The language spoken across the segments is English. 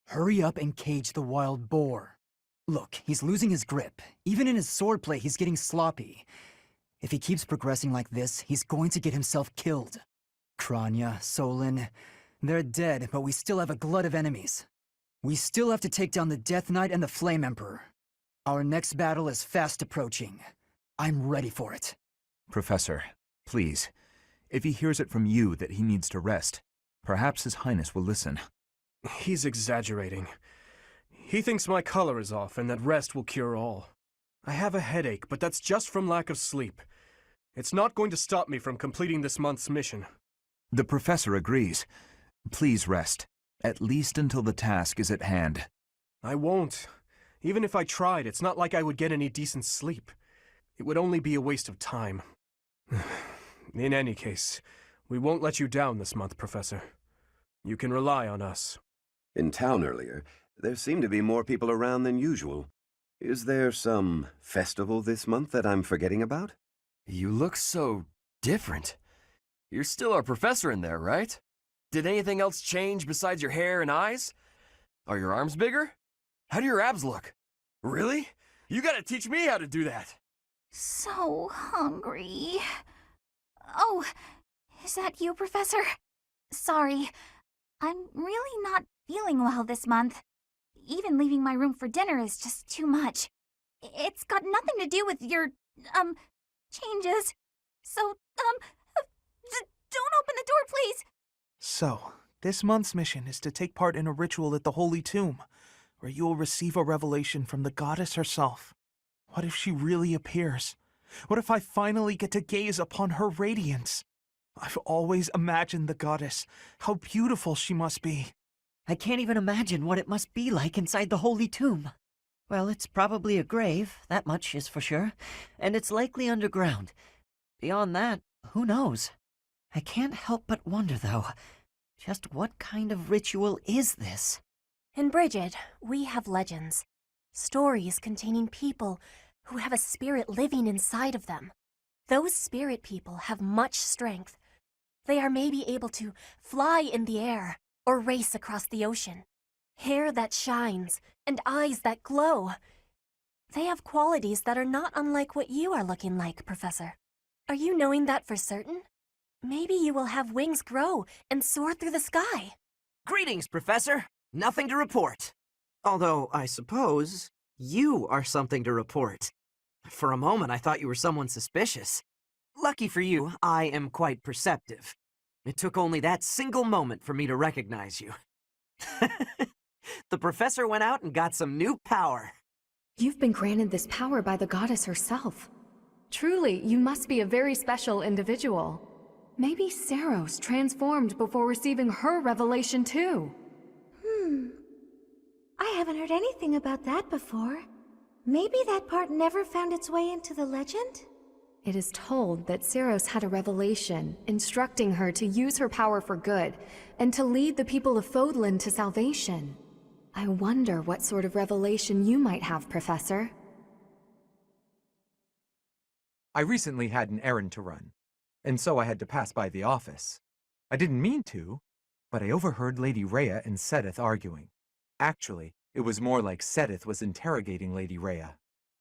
Hurry up and cage the wild boar. Look, he's losing his grip. Even in his swordplay, he's getting sloppy. If he keeps progressing like this, he's going to get himself killed. Kranya, Solon, they're dead, but we still have a glut of enemies. We still have to take down the Death Knight and the Flame Emperor. Our next battle is fast approaching. I'm ready for it. Professor, please, if he hears it from you that he needs to rest, perhaps His Highness will listen. He's exaggerating. He thinks my color is off and that rest will cure all. I have a headache, but that's just from lack of sleep. It's not going to stop me from completing this month's mission. The Professor agrees. Please rest, at least until the task is at hand. I won't. Even if I tried, it's not like I would get any decent sleep. It would only be a waste of time. In any case, we won't let you down this month, Professor. You can rely on us. In town earlier, there seemed to be more people around than usual. Is there some festival this month that I'm forgetting about? You look so different. You're still our professor in there, right? Did anything else change besides your hair and eyes? Are your arms bigger? How do your abs look? Really? You gotta teach me how to do that. So hungry. Oh, is that you, Professor? Sorry, I'm really not feeling well this month. Even leaving my room for dinner is just too much. It's got nothing to do with your, changes. So, don't open the door, please. So, this month's mission is to take part in a ritual at the Holy Tomb, where you will receive a revelation from the goddess herself. What if she really appears? What if I finally get to gaze upon her radiance? I've always imagined the goddess, how beautiful she must be. I can't even imagine what it must be like inside the Holy Tomb. Well, it's probably a grave, that much is for sure, and it's likely underground. Beyond that, who knows? I can't help but wonder, though, just what kind of ritual is this? In Bridget, we have legends. Stories containing people who have a spirit living inside of them. Those spirit people have much strength. They are maybe able to fly in the air or race across the ocean. Hair that shines and eyes that glow. They have qualities that are not unlike what you are looking like, Professor. Are you knowing that for certain? Maybe you will have wings grow and soar through the sky. Greetings, Professor. Nothing to report. Although, I suppose, you are something to report. For a moment, I thought you were someone suspicious. Lucky for you, I am quite perceptive. It took only that single moment for me to recognize you. The Professor went out and got some new power. You've been granted this power by the goddess herself. Truly, you must be a very special individual. Maybe Saros transformed before receiving her revelation too. I haven't heard anything about that before. Maybe that part never found its way into the legend? It is told that Saros had a revelation, instructing her to use her power for good, and to lead the people of Fodlan to salvation. I wonder what sort of revelation you might have, Professor. I recently had an errand to run, and so I had to pass by the office. I didn't mean to, but I overheard Lady Rhea and Sedith arguing. Actually, it was more like Sedith was interrogating Lady Rhea.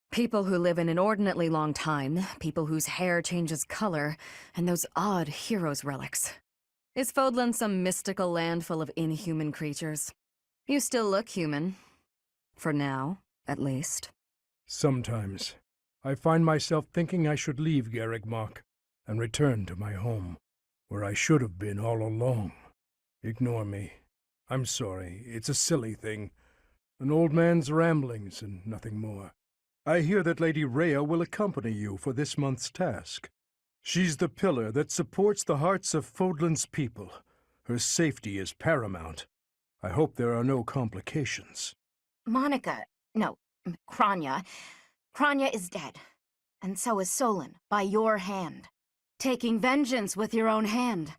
People who live an inordinately long time, people whose hair changes color, and those odd heroes' relics. Is Fodlan some mystical land full of inhuman creatures? You still look human. For now, at least. Sometimes, I find myself thinking I should leave Garrigmach and return to my home, where I should have been all along. Ignore me. I'm sorry, it's a silly thing. An old man's ramblings and nothing more. I hear that Lady Rhea will accompany you for this month's task. She's the pillar that supports the hearts of Fodlan's people. Her safety is paramount. I hope there are no complications. Kranya. Kranya is dead. And so is Solon, by your hand. Taking vengeance with your own hand.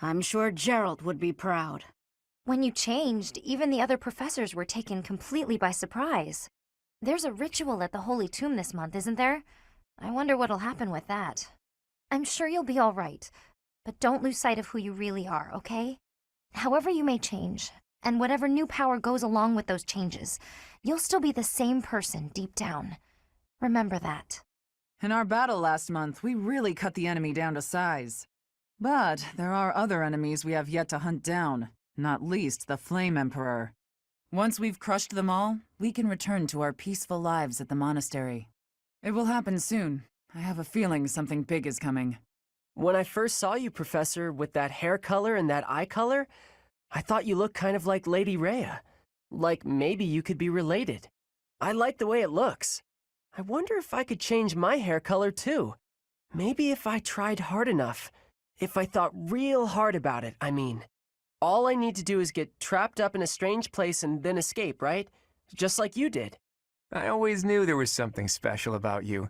I'm sure Gerald would be proud. When you changed, even the other professors were taken completely by surprise. There's a ritual at the Holy Tomb this month, isn't there? I wonder what'll happen with that. I'm sure you'll be all right, but don't lose sight of who you really are, okay? However you may change, And whatever new power goes along with those changes, you'll still be the same person deep down. Remember that. In our battle last month, we really cut the enemy down to size. But there are other enemies we have yet to hunt down, not least the Flame Emperor. Once we've crushed them all, we can return to our peaceful lives at the monastery. It will happen soon. I have a feeling something big is coming. When I first saw you, Professor, with that hair color and that eye color, I thought you looked kind of like Lady Rhea. Like maybe you could be related. I like the way it looks. I wonder if I could change my hair color too. Maybe if I tried hard enough. If I thought real hard about it, I mean. All I need to do is get trapped up in a strange place and then escape, right? Just like you did. I always knew there was something special about you,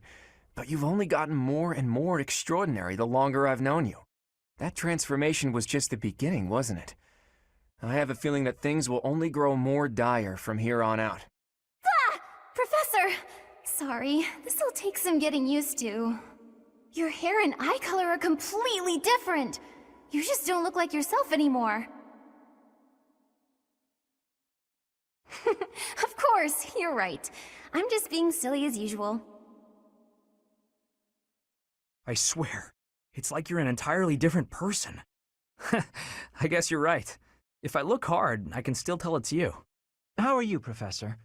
but you've only gotten more and more extraordinary the longer I've known you. That transformation was just the beginning, wasn't it? I have a feeling that things will only grow more dire from here on out. Ah! Professor! Sorry, this'll take some getting used to. Your hair and eye color are completely different. You just don't look like yourself anymore. Of course, you're right. I'm just being silly as usual. I swear, it's like you're an entirely different person. I guess you're right. If I look hard, I can still tell it's you. How are you, Professor?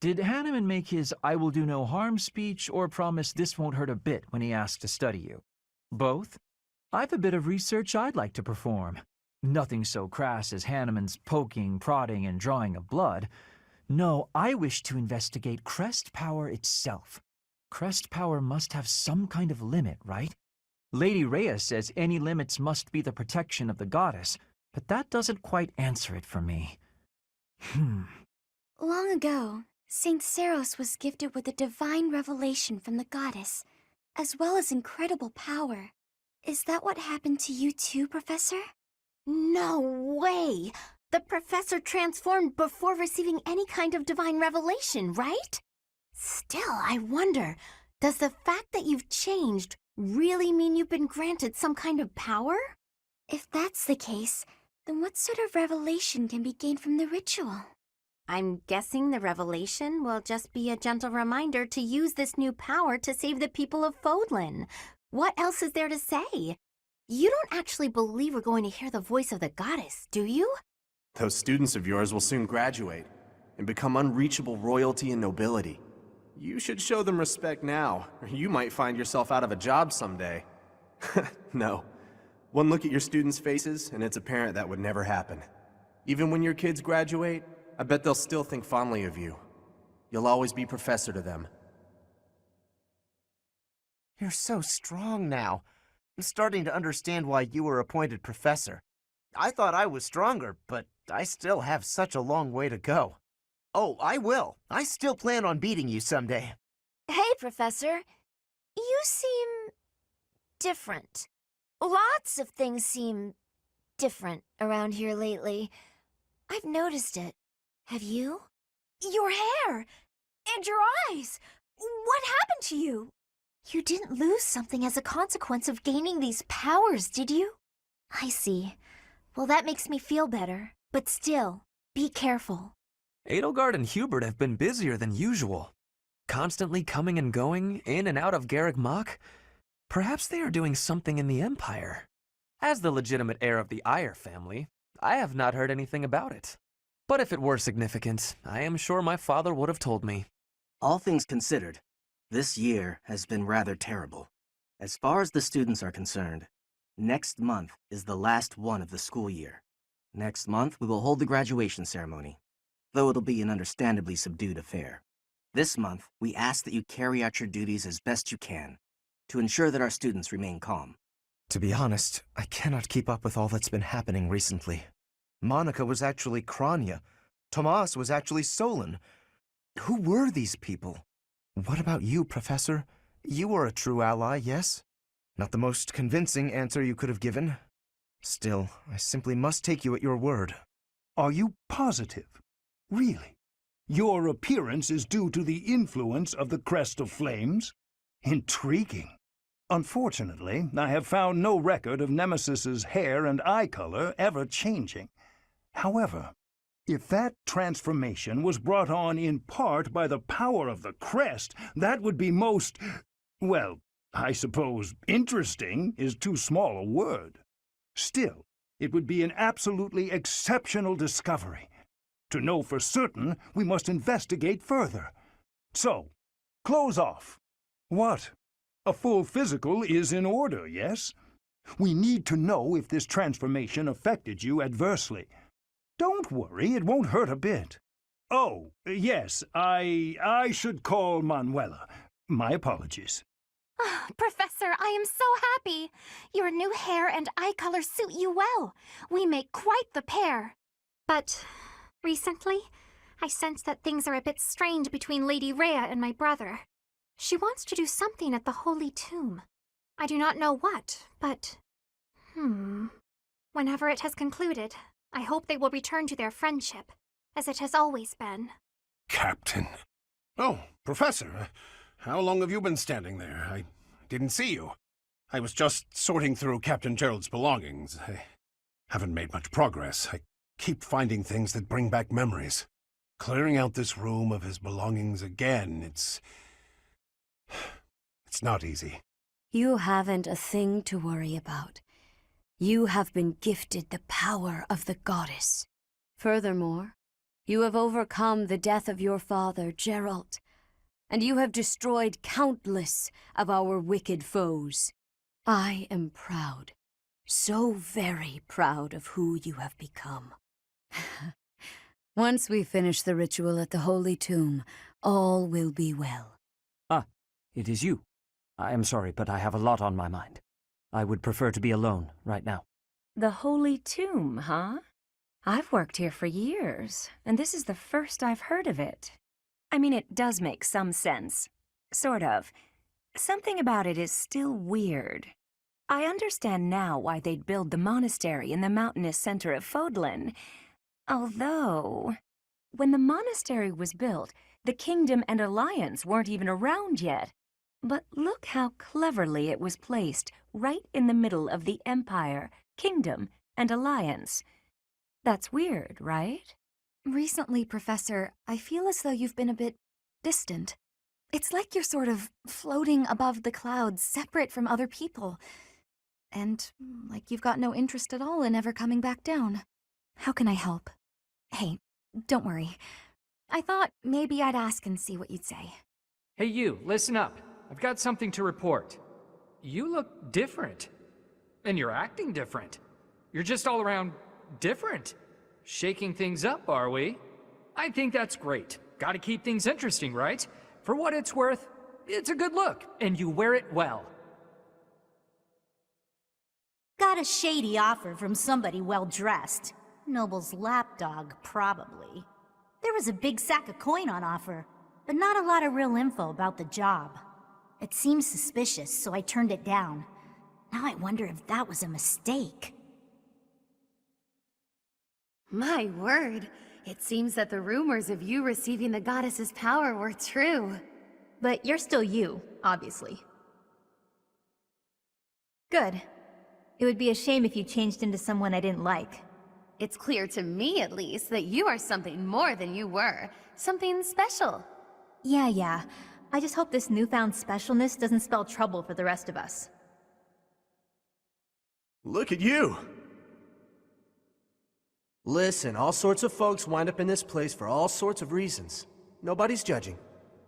Did Hanneman make his "I will do no harm" speech or promise this won't hurt a bit when he asked to study you? Both? I've a bit of research I'd like to perform. Nothing so crass as Hanneman's poking, prodding, and drawing of blood. No, I wish to investigate crest power itself. Crest power must have some kind of limit, right? Lady Rhea says any limits must be the protection of the goddess, but that doesn't quite answer it for me. Long ago, Saint Seros was gifted with a divine revelation from the goddess, as well as incredible power. Is that what happened to you too, Professor? No way! The professor transformed before receiving any kind of divine revelation, right? Still, I wonder, does the fact that you've changed really mean you've been granted some kind of power? If that's the case, then what sort of revelation can be gained from the ritual? I'm guessing the revelation will just be a gentle reminder to use this new power to save the people of Fodlan. What else is there to say? You don't actually believe we're going to hear the voice of the goddess, do you? Those students of yours will soon graduate and become unreachable royalty and nobility. You should show them respect now, or you might find yourself out of a job someday. No. One look at your students' faces, and it's apparent that would never happen. Even when your kids graduate, I bet they'll still think fondly of you. You'll always be professor to them. You're so strong now. I'm starting to understand why you were appointed professor. I thought I was stronger, but I still have such a long way to go. Oh, I will. I still plan on beating you someday. Hey, Professor. You seem different. Lots of things seem different around here lately. I've noticed it. Have you? Your hair! And your eyes! What happened to you? You didn't lose something as a consequence of gaining these powers, did you? I see. Well, that makes me feel better. But still, be careful. Edelgard and Hubert have been busier than usual. Constantly coming and going, in and out of Garreg Mach. Perhaps they are doing something in the Empire. As the legitimate heir of the Eyre family, I have not heard anything about it. But if it were significant, I am sure my father would have told me. All things considered, this year has been rather terrible. As far as the students are concerned, next month is the last one of the school year. Next month, we will hold the graduation ceremony, though it'll be an understandably subdued affair. This month, we ask that you carry out your duties as best you can, to ensure that our students remain calm. To be honest, I cannot keep up with all that's been happening recently. Monica was actually Kranya. Tomas was actually Solon. Who were these people? What about you, Professor? You were a true ally, yes? Not the most convincing answer you could have given. Still, I simply must take you at your word. Are you positive? Really? Your appearance is due to the influence of the Crest of Flames? Intriguing. Unfortunately, I have found no record of Nemesis's hair and eye color ever changing. However, If that transformation was brought on in part by the power of the crest, that would be most, well, I suppose interesting is too small a word. Still, it would be an absolutely exceptional discovery. To know for certain, we must investigate further. So, close off. What? A full physical is in order, yes? We need to know if this transformation affected you adversely. Don't worry, it won't hurt a bit. Oh, yes, I should call Manuela. My apologies. Professor, I am so happy. Your new hair and eye color suit you well. We make quite the pair. But recently, I sense that things are a bit strained between Lady Rhea and my brother. She wants to do something at the Holy Tomb. I do not know what, but... Whenever it has concluded, I hope they will return to their friendship, as it has always been. Captain. Oh, Professor. How long have you been standing there? I didn't see you. I was just sorting through Captain Gerald's belongings. I haven't made much progress. I keep finding things that bring back memories. Clearing out this room of his belongings again, it's not easy. You haven't a thing to worry about. You have been gifted the power of the goddess. Furthermore, you have overcome the death of your father, Gerald, and you have destroyed countless of our wicked foes. I am proud, so very proud of who you have become. Once we finish the ritual at the Holy Tomb, all will be well. Ah, it is you. I am sorry, but I have a lot on my mind. I would prefer to be alone right now. The Holy Tomb, huh? I've worked here for years, and this is the first I've heard of it. I mean, it does make some sense. Sort of. Something about it is still weird. I understand now why they'd build the monastery in the mountainous center of Fodlan. Although, when the monastery was built, the Kingdom and Alliance weren't even around yet. But look how cleverly it was placed, right in the middle of the Empire, Kingdom, and Alliance. That's weird, right? Recently, Professor, I feel as though you've been a bit distant. It's like you're sort of floating above the clouds, separate from other people. And like you've got no interest at all in ever coming back down. How can I help? Hey, don't worry. I thought maybe I'd ask and see what you'd say. Hey you, listen up. I've got something to report. You look different. And you're acting different. You're just all around different. Shaking things up, are we? I think that's great. Gotta keep things interesting, right? For what it's worth, it's a good look, and you wear it well. Got a shady offer from somebody well-dressed. Noble's lapdog, probably. There was a big sack of coin on offer, but not a lot of real info about the job. It seemed suspicious, so I turned it down. Now I wonder if that was a mistake. My word, it seems that the rumors of you receiving the goddess's power were true. But you're still you, obviously. Good. It would be a shame if you changed into someone I didn't like. It's clear to me, at least, that you are something more than you were. Something special. Yeah. I just hope this newfound specialness doesn't spell trouble for the rest of us. Look at you! Listen, all sorts of folks wind up in this place for all sorts of reasons. Nobody's judging.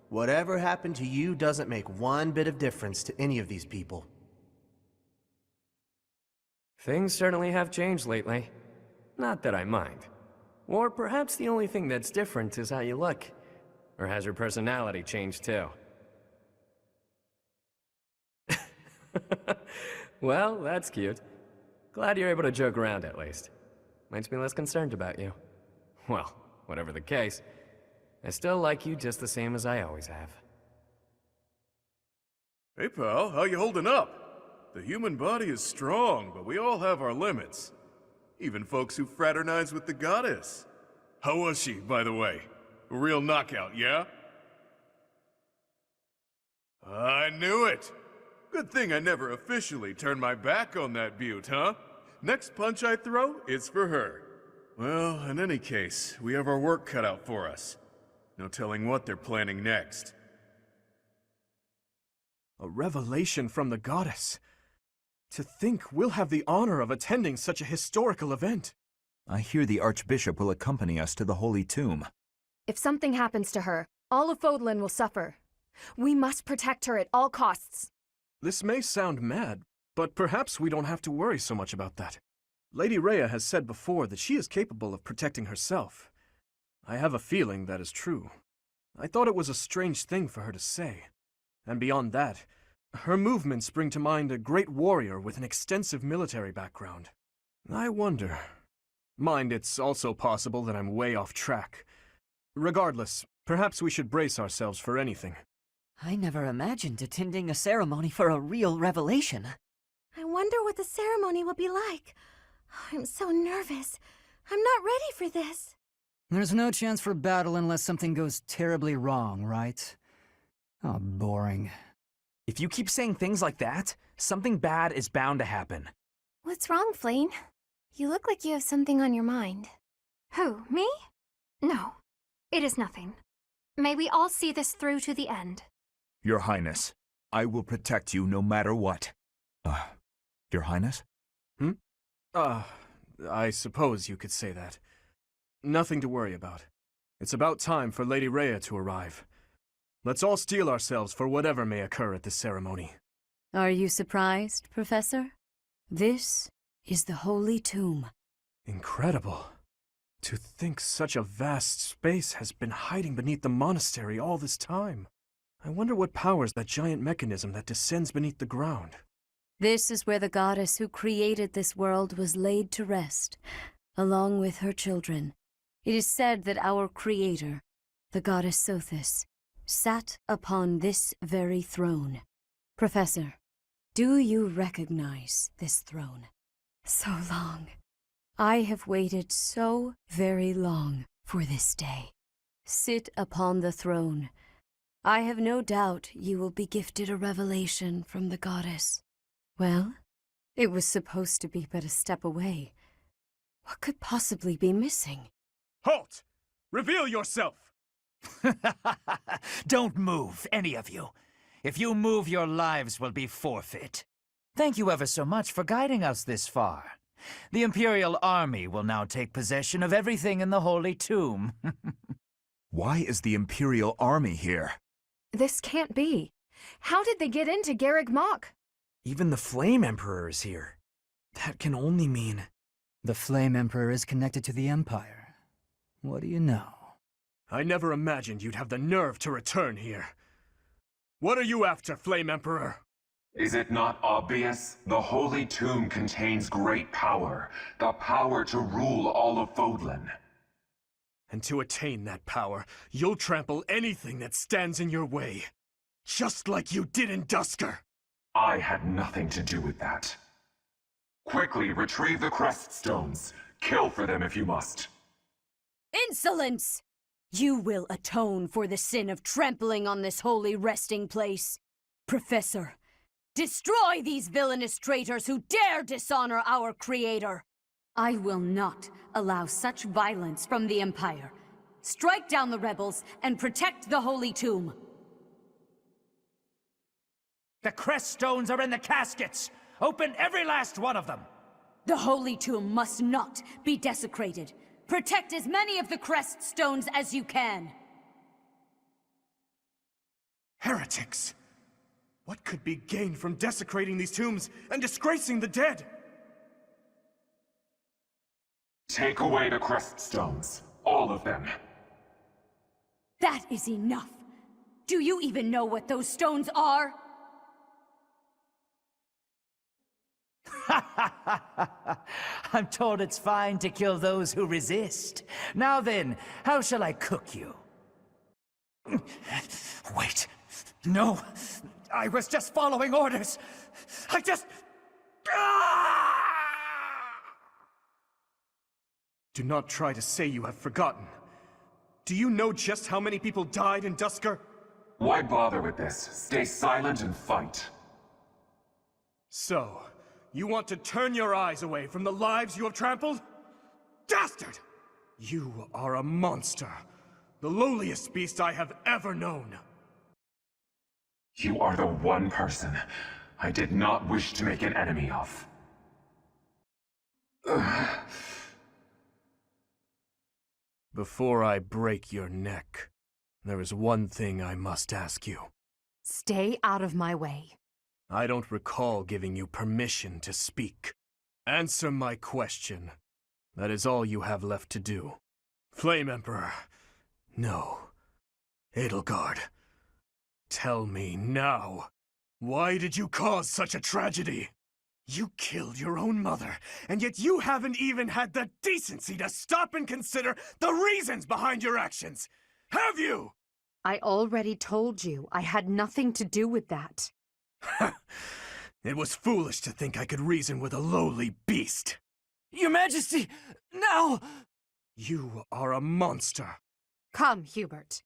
Whatever happened to you doesn't make one bit of difference to any of these people. Things certainly have changed lately. Not that I mind. Or perhaps the only thing that's different is how you look. Or has your personality changed too? Well, that's cute. Glad you're able to joke around at least. Makes me less concerned about you. Well, whatever the case, I still like you just the same as I always have. Hey pal, how you holding up? The human body is strong, but we all have our limits. Even folks who fraternize with the goddess. How was she, by the way? A real knockout, yeah? I knew it! Good thing I never officially turned my back on that beaut, huh? Next punch I throw is for her. Well, in any case, we have our work cut out for us. No telling what they're planning next. A revelation from the goddess. To think we'll have the honor of attending such a historical event. I hear the Archbishop will accompany us to the Holy Tomb. If something happens to her, all of Fodlan will suffer. We must protect her at all costs. This may sound mad, but perhaps we don't have to worry so much about that. Lady Rhea has said before that she is capable of protecting herself. I have a feeling that is true. I thought it was a strange thing for her to say. And beyond that, her movements bring to mind a great warrior with an extensive military background. I wonder. Mind, it's also possible that I'm way off track. Regardless, perhaps we should brace ourselves for anything. I never imagined attending a ceremony for a real revelation. I wonder what the ceremony will be like. I'm so nervous. I'm not ready for this. There's no chance for battle unless something goes terribly wrong, right? Oh, boring. If you keep saying things like that, something bad is bound to happen. What's wrong, Flane? You look like you have something on your mind. Who, me? No, it is nothing. May we all see this through to the end. Your Highness, I will protect you no matter what. Your Highness? I suppose you could say that. Nothing to worry about. It's about time for Lady Rhea to arrive. Let's all steel ourselves for whatever may occur at this ceremony. Are you surprised, Professor? This is the Holy Tomb. Incredible. To think such a vast space has been hiding beneath the monastery all this time. I wonder what powers that giant mechanism that descends beneath the ground. This is where the goddess who created this world was laid to rest, along with her children. It is said that our creator, the goddess Sothis, sat upon this very throne. Professor, do you recognize this throne? So long. I have waited so very long for this day. Sit upon the throne. I have no doubt you will be gifted a revelation from the goddess. Well, it was supposed to be but a step away. What could possibly be missing? Halt! Reveal yourself! Don't move, any of you. If you move, your lives will be forfeit. Thank you ever so much for guiding us this far. The Imperial Army will now take possession of everything in the Holy Tomb. Why is the Imperial Army here? This can't be. How did they get into Garreg Mach? Even the Flame Emperor is here. That can only mean... The Flame Emperor is connected to the Empire. What do you know? I never imagined you'd have the nerve to return here. What are you after, Flame Emperor? Is it not obvious? The Holy Tomb contains great power. The power to rule all of Fodlan. And to attain that power, you'll trample anything that stands in your way. Just like you did in Dusker. I had nothing to do with that. Quickly retrieve the crest stones. Kill for them if you must. Insolence! You will atone for the sin of trampling on this holy resting place. Professor, destroy these villainous traitors who dare dishonor our creator. I will not allow such violence from the Empire. Strike down the rebels and protect the Holy Tomb. The crest stones are in the caskets! Open every last one of them! The Holy Tomb must not be desecrated. Protect as many of the crest stones as you can. Heretics! What could be gained from desecrating these tombs and disgracing the dead? Take away the crest stones. All of them. That is enough. Do you even know what those stones are? I'm told it's fine to kill those who resist. Now then, how shall I cook you? Wait. No. I was just following orders. Do not try to say you have forgotten. Do you know just how many people died in Dusker? Why bother with this? Stay silent and fight. So, you want to turn your eyes away from the lives you have trampled? dastard! You are a monster. The lowliest beast I have ever known. You are the one person I did not wish to make an enemy of. Before I break your neck, there is one thing I must ask you. Stay out of my way. I don't recall giving you permission to speak. Answer my question. That is all you have left to do. Flame Emperor. No. Edelgard. Tell me now. Why did you cause such a tragedy? You killed your own mother, and yet you haven't even had the decency to stop and consider the reasons behind your actions. Have you? I already told you I had nothing to do with that. It was foolish to think I could reason with a lowly beast. Your Majesty, now! You are a monster. Come, Hubert.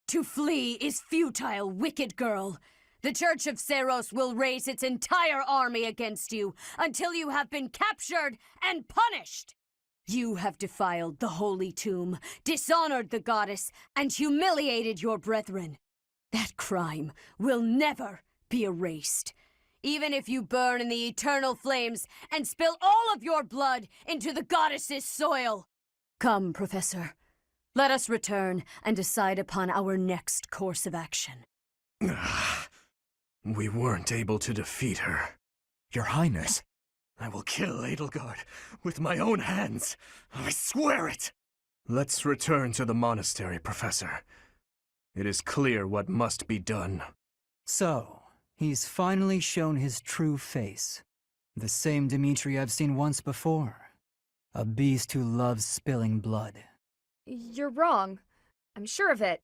To flee is futile, wicked girl. The Church of Seros will raise its entire army against you until you have been captured and punished. You have defiled the holy tomb, dishonored the goddess, and humiliated your brethren. That crime will never be erased. Even if you burn in the eternal flames and spill all of your blood into the goddess's soil. Come, Professor. Let us return and decide upon our next course of action. We weren't able to defeat her. Your Highness. I will kill Edelgard with my own hands. I swear it! Let's return to the monastery, Professor. It is clear what must be done. So, he's finally shown his true face. The same Dimitri I've seen once before. A beast who loves spilling blood. You're wrong. I'm sure of it.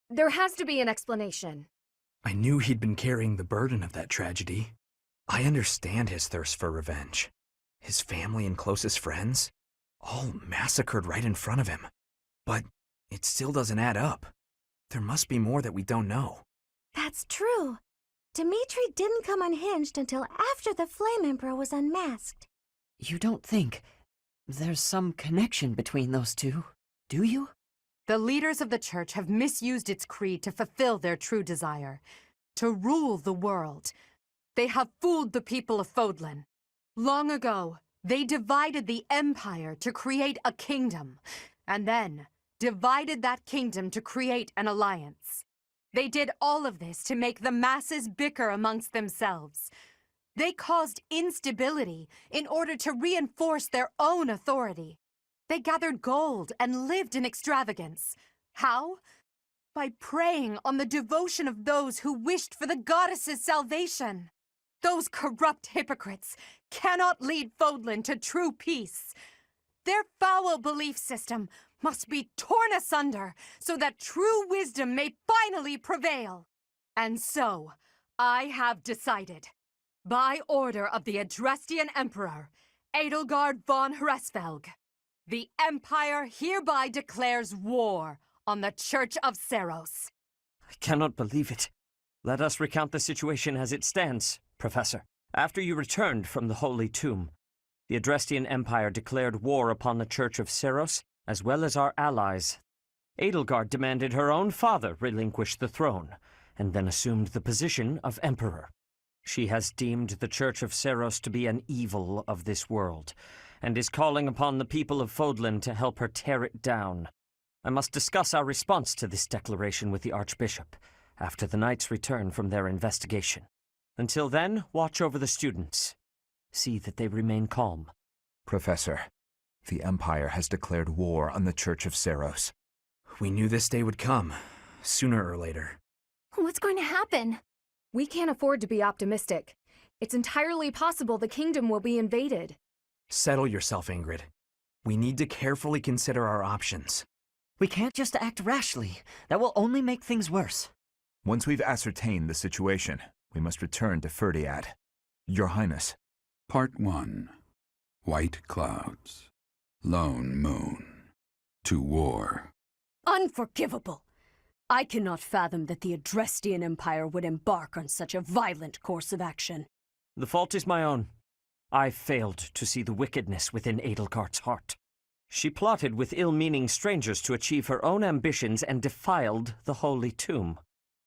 There has to be an explanation. I knew he'd been carrying the burden of that tragedy. I understand his thirst for revenge. His family and closest friends, all massacred right in front of him. But it still doesn't add up. There must be more that we don't know. That's true. Dimitri didn't come unhinged until after the Flame Emperor was unmasked. You don't think there's some connection between those two, do you? The leaders of the Church have misused its creed to fulfill their true desire, to rule the world. They have fooled the people of Fodlan. Long ago, they divided the Empire to create a kingdom, and then divided that kingdom to create an alliance. They did all of this to make the masses bicker amongst themselves. They caused instability in order to reinforce their own authority. They gathered gold and lived in extravagance. How? By preying on the devotion of those who wished for the goddess's salvation. Those corrupt hypocrites cannot lead Fodlan to true peace. Their foul belief system must be torn asunder so that true wisdom may finally prevail. And so, I have decided, by order of the Adrestian Emperor, Edelgard von Hresvelg, the Empire hereby declares war on the Church of Seros. I cannot believe it. Let us recount the situation as it stands, Professor. After you returned from the Holy Tomb, the Adrestian Empire declared war upon the Church of Seros, as well as our allies. Edelgard demanded her own father relinquish the throne, and then assumed the position of Emperor. She has deemed the Church of Seros to be an evil of this world, and is calling upon the people of Fodlan to help her tear it down. I must discuss our response to this declaration with the Archbishop, after the Knights return from their investigation. Until then, watch over the students. See that they remain calm. Professor, the Empire has declared war on the Church of Seros. We knew this day would come, sooner or later. What's going to happen? We can't afford to be optimistic. It's entirely possible the kingdom will be invaded. Settle yourself, Ingrid. We need to carefully consider our options. We can't just act rashly. That will only make things worse. Once we've ascertained the situation, we must return to Ferdiad. Your Highness. Part 1. White Clouds. Lone Moon. To war. Unforgivable! I cannot fathom that the Adrestian Empire would embark on such a violent course of action. The fault is my own. I failed to see the wickedness within Edelgard's heart. She plotted with ill-meaning strangers to achieve her own ambitions and defiled the Holy Tomb.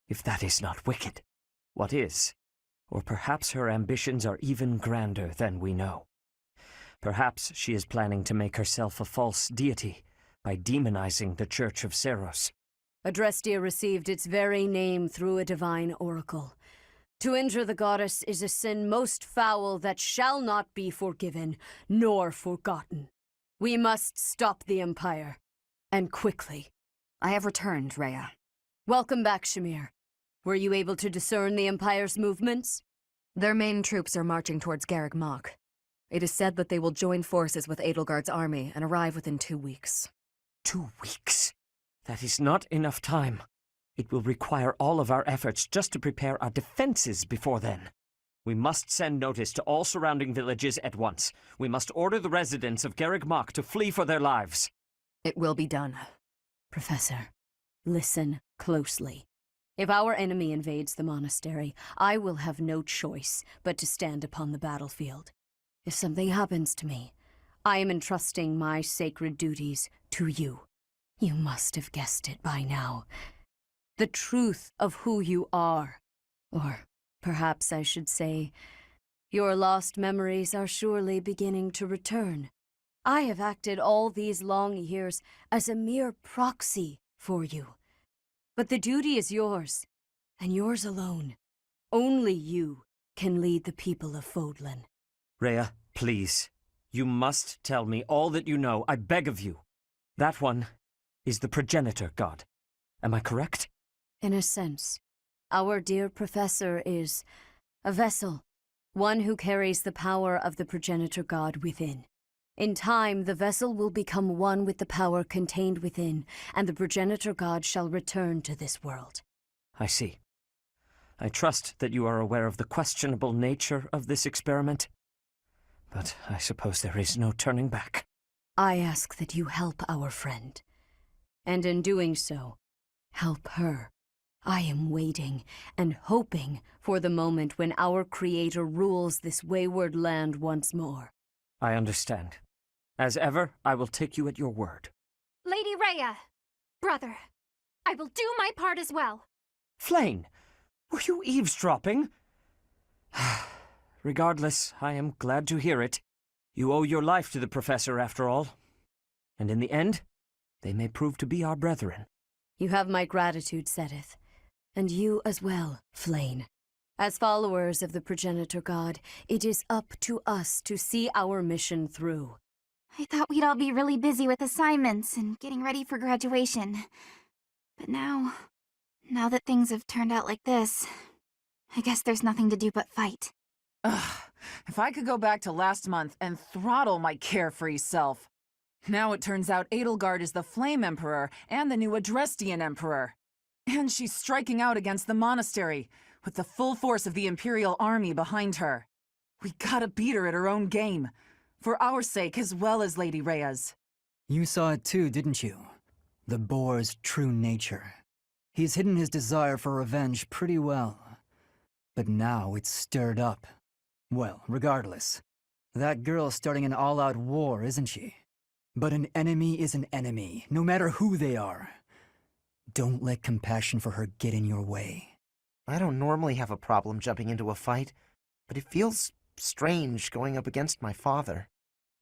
If that is not wicked, what is? Or perhaps her ambitions are even grander than we know. Perhaps she is planning to make herself a false deity by demonizing the Church of Seros. Adrestia received its very name through a divine oracle. To injure the goddess is a sin most foul that shall not be forgiven nor forgotten. We must stop the Empire, and quickly. I have returned, Rhea. Welcome back, Shamir. Were you able to discern the Empire's movements? Their main troops are marching towards Garreg Mach. It is said that they will join forces with Edelgard's army and arrive within 2 weeks. 2 weeks? That is not enough time. It will require all of our efforts just to prepare our defenses before then. We must send notice to all surrounding villages at once. We must order the residents of Garreg Mach to flee for their lives. It will be done. Professor, listen closely. If our enemy invades the monastery, I will have no choice but to stand upon the battlefield. If something happens to me, I am entrusting my sacred duties to you. You must have guessed it by now. The truth of who you are. Or perhaps I should say, your lost memories are surely beginning to return. I have acted all these long years as a mere proxy for you. But the duty is yours, and yours alone. Only you can lead the people of Fodlan. Rhea, please. You must tell me all that you know, I beg of you. That one is the progenitor god. Am I correct? In a sense, our dear professor is a vessel, one who carries the power of the progenitor god within. In time, the vessel will become one with the power contained within, and the progenitor god shall return to this world. I see. I trust that you are aware of the questionable nature of this experiment. But I suppose there is no turning back. I ask that you help our friend. And in doing so, help her. I am waiting and hoping for the moment when our Creator rules this wayward land once more. I understand. As ever, I will take you at your word. Lady Rhea! Brother, I will do my part as well. Flayn, were you eavesdropping? Regardless, I am glad to hear it. You owe your life to the Professor, after all. And in the end, they may prove to be our brethren. You have my gratitude, Sedith. And you as well, Flayn. As followers of the progenitor god, it is up to us to see our mission through. I thought we'd all be really busy with assignments and getting ready for graduation. But now that things have turned out like this, I guess there's nothing to do but fight. Ugh, if I could go back to last month and throttle my carefree self. Now it turns out Edelgard is the Flame Emperor and the new Adrestian Emperor. And she's striking out against the monastery, with the full force of the Imperial army behind her. We gotta beat her at her own game, for our sake as well as Lady Rhea's. You saw it too, didn't you? The boar's true nature. He's hidden his desire for revenge pretty well. But now it's stirred up. Well, regardless. That girl's starting an all-out war, isn't she? But an enemy is an enemy, no matter who they are. Don't let compassion for her get in your way. I don't normally have a problem jumping into a fight, but it feels strange going up against my father.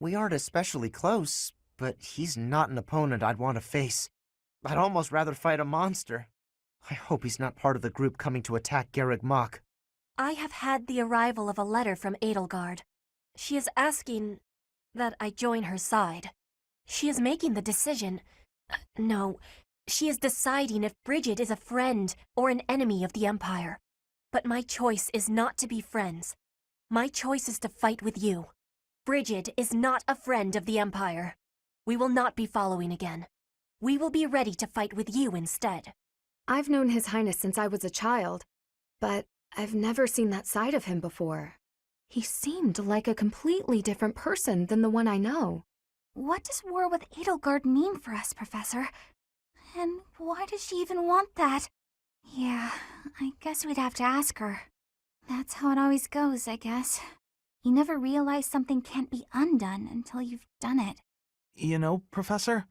We aren't especially close, but he's not an opponent I'd want to face. I'd almost rather fight a monster. I hope he's not part of the group coming to attack Garreg Mach. I have had the arrival of a letter from Edelgard. She is asking that I join her side. She is making the decision. No, she is deciding if Bridget is a friend or an enemy of the Empire. But my choice is not to be friends. My choice is to fight with you. Bridget is not a friend of the Empire. We will not be following again. We will be ready to fight with you instead. I've known His Highness since I was a child, but I've never seen that side of him before. He seemed like a completely different person than the one I know. What does war with Edelgard mean for us, Professor? And why does she even want that? Yeah, I guess we'd have to ask her. That's how it always goes, I guess. You never realize something can't be undone until you've done it. You know, Professor,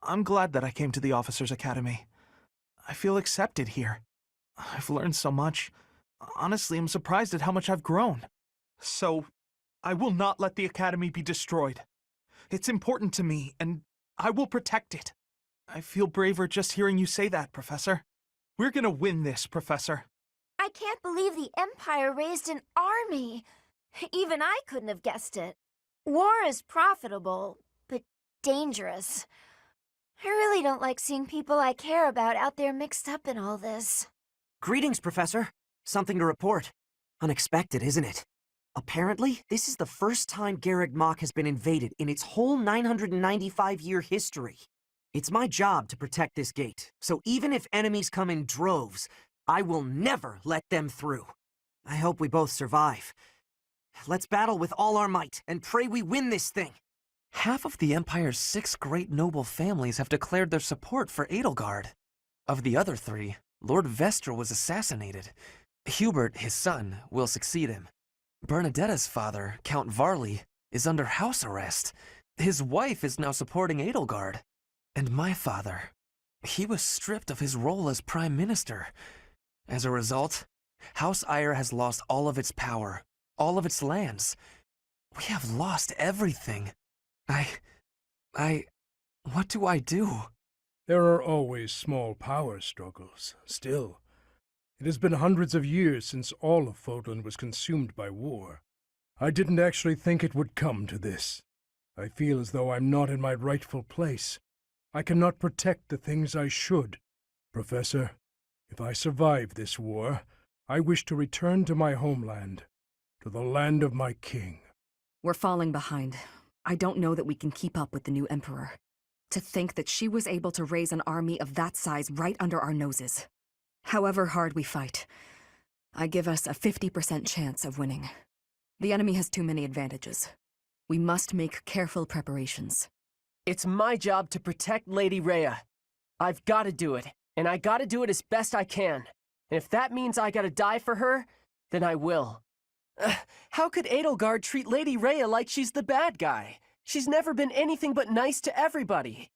I'm glad that I came to the Officers Academy. I feel accepted here. I've learned so much. Honestly, I'm surprised at how much I've grown. So, I will not let the Academy be destroyed. It's important to me, and I will protect it. I feel braver just hearing you say that, Professor. We're gonna win this, Professor. I can't believe the Empire raised an army. Even I couldn't have guessed it. War is profitable, but dangerous. I really don't like seeing people I care about out there mixed up in all this. Greetings, Professor. Something to report. Unexpected, isn't it? Apparently, this is the first time Garreg Mach has been invaded in its whole 995-year history. It's my job to protect this gate, so even if enemies come in droves, I will never let them through. I hope we both survive. Let's battle with all our might, and pray we win this thing. Half of the Empire's 6 great noble families have declared their support for Edelgard. Of the other 3, Lord Vestra was assassinated. Hubert, his son, will succeed him. Bernadetta's father, Count Varley, is under house arrest. His wife is now supporting Edelgard. And my father, he was stripped of his role as Prime Minister. As a result, House Eyre has lost all of its power, all of its lands. We have lost everything. What do I do? There are always small power struggles, still. It has been hundreds of years since all of Fodlan was consumed by war. I didn't actually think it would come to this. I feel as though I'm not in my rightful place. I cannot protect the things I should. Professor, if I survive this war, I wish to return to my homeland, to the land of my king. We're falling behind. I don't know that we can keep up with the new Emperor. To think that she was able to raise an army of that size right under our noses. However hard we fight, I give us a 50% chance of winning. The enemy has too many advantages. We must make careful preparations. It's my job to protect Lady Rhea. I've gotta do it, and I gotta do it as best I can. And if that means I gotta die for her, then I will. How could Edelgard treat Lady Rhea like she's the bad guy? She's never been anything but nice to everybody.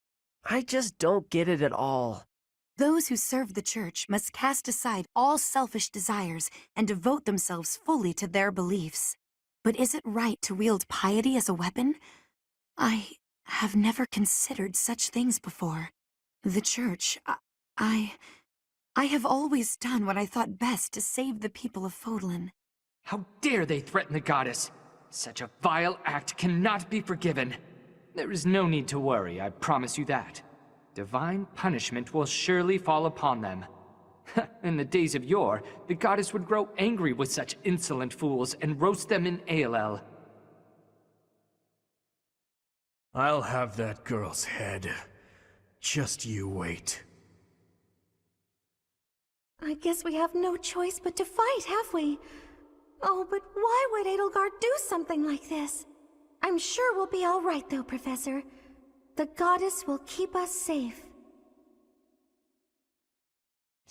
I just don't get it at all. Those who serve the Church must cast aside all selfish desires and devote themselves fully to their beliefs. But is it right to wield piety as a weapon? I have never considered such things before. The Church, I have always done what I thought best to save the people of Fodlan. How dare they threaten the goddess? Such a vile act cannot be forgiven. There is no need to worry, I promise you that. Divine punishment will surely fall upon them. In the days of yore, the goddess would grow angry with such insolent fools and roast them in Aelel. I'll have that girl's head. Just you wait. I guess we have no choice but to fight, have we? Oh, but why would Edelgard do something like this? I'm sure we'll be all right, though, Professor. The goddess will keep us safe.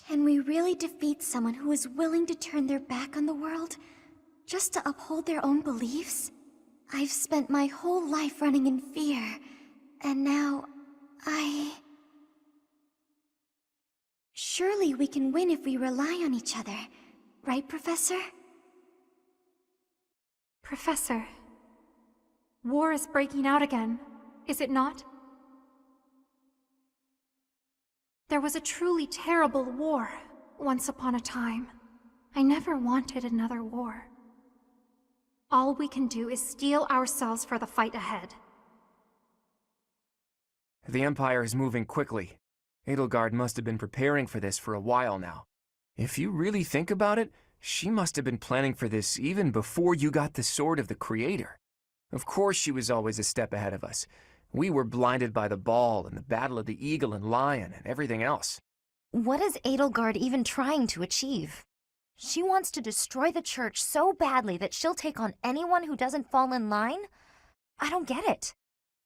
Can we really defeat someone who is willing to turn their back on the world, just to uphold their own beliefs? I've spent my whole life running in fear, and now Surely we can win if we rely on each other, right, Professor? Professor, war is breaking out again, is it not? There was a truly terrible war once upon a time. I never wanted another war. All we can do is steel ourselves for the fight ahead. The Empire is moving quickly. Edelgard must have been preparing for this for a while now. If you really think about it, she must have been planning for this even before you got the Sword of the Creator. Of course she was always a step ahead of us. We were blinded by the ball and the Battle of the Eagle and Lion and everything else. What is Edelgard even trying to achieve? She wants to destroy the Church so badly that she'll take on anyone who doesn't fall in line? I don't get it.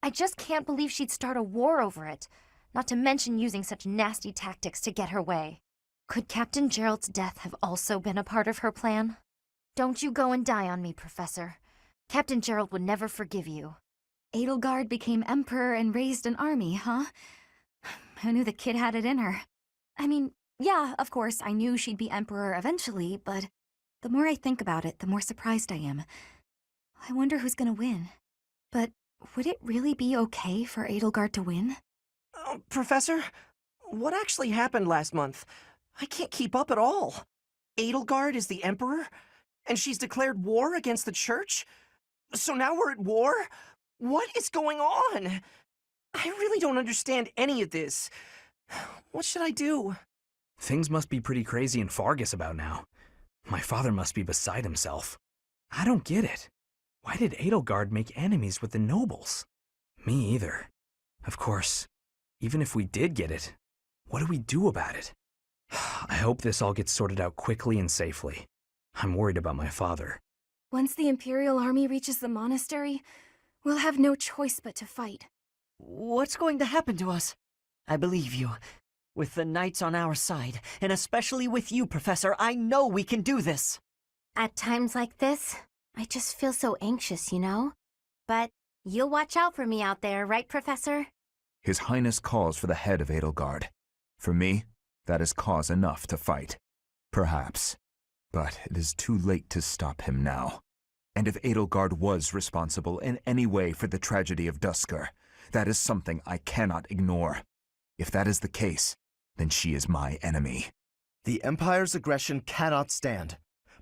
I just can't believe she'd start a war over it, not to mention using such nasty tactics to get her way. Could Captain Gerald's death have also been a part of her plan? Don't you go and die on me, Professor. Captain Gerald would never forgive you. Edelgard became emperor and raised an army, huh? Who knew the kid had it in her? I mean, yeah, of course, I knew she'd be emperor eventually, but the more I think about it, the more surprised I am. I wonder who's gonna win. But would it really be okay for Edelgard to win? Professor, what actually happened last month? I can't keep up at all. Edelgard is the Emperor, and she's declared war against the Church? So now we're at war? What is going on? I really don't understand any of this. What should I do? Things must be pretty crazy in Fargus about now. My father must be beside himself. I don't get it. Why did Edelgard make enemies with the nobles? Me either. Of course, even if we did get it, what do we do about it? I hope this all gets sorted out quickly and safely. I'm worried about my father. Once the Imperial army reaches the monastery, we'll have no choice but to fight. What's going to happen to us? I believe you. With the knights on our side, and especially with you, Professor, I know we can do this. At times like this, I just feel so anxious, you know? But you'll watch out for me out there, right, Professor? His Highness calls for the head of Edelgard. For me, that is cause enough to fight. Perhaps. But it is too late to stop him now. And if Edelgard was responsible in any way for the tragedy of Duscur, that is something I cannot ignore. If that is the case, then she is my enemy. The Empire's aggression cannot stand.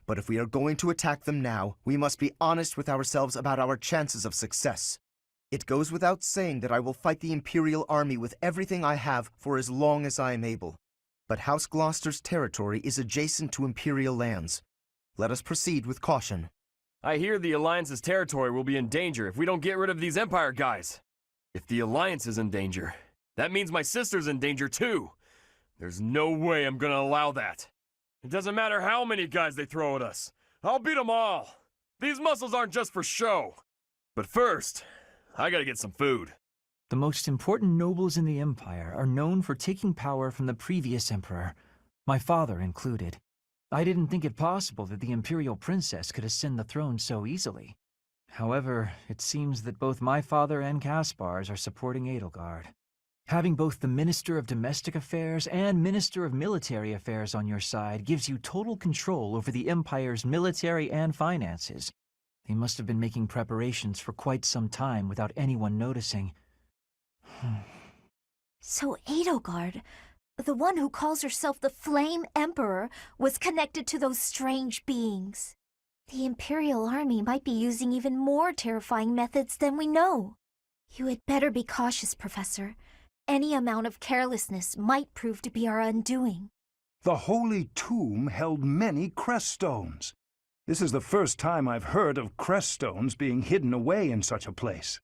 But if we are going to attack them now, we must be honest with ourselves about our chances of success. It goes without saying that I will fight the Imperial army with everything I have for as long as I am able. But House Gloucester's territory is adjacent to Imperial lands. Let us proceed with caution. I hear the Alliance's territory will be in danger if we don't get rid of these Empire guys. If the Alliance is in danger, that means my sister's in danger too. There's no way I'm gonna allow that. It doesn't matter how many guys they throw at us. I'll beat them all. These muscles aren't just for show. But first, I gotta get some food. The most important nobles in the Empire are known for taking power from the previous emperor, my father included. I didn't think it possible that the Imperial princess could ascend the throne so easily. However, it seems that both my father and Caspar's are supporting Edelgard. Having both the Minister of Domestic Affairs and Minister of Military Affairs on your side gives you total control over the Empire's military and finances. They must have been making preparations for quite some time without anyone noticing. So Edelgard, the one who calls herself the Flame Emperor, was connected to those strange beings. The Imperial army might be using even more terrifying methods than we know. You had better be cautious, Professor. Any amount of carelessness might prove to be our undoing. The Holy Tomb held many crest stones. This is the first time I've heard of crest stones being hidden away in such a place.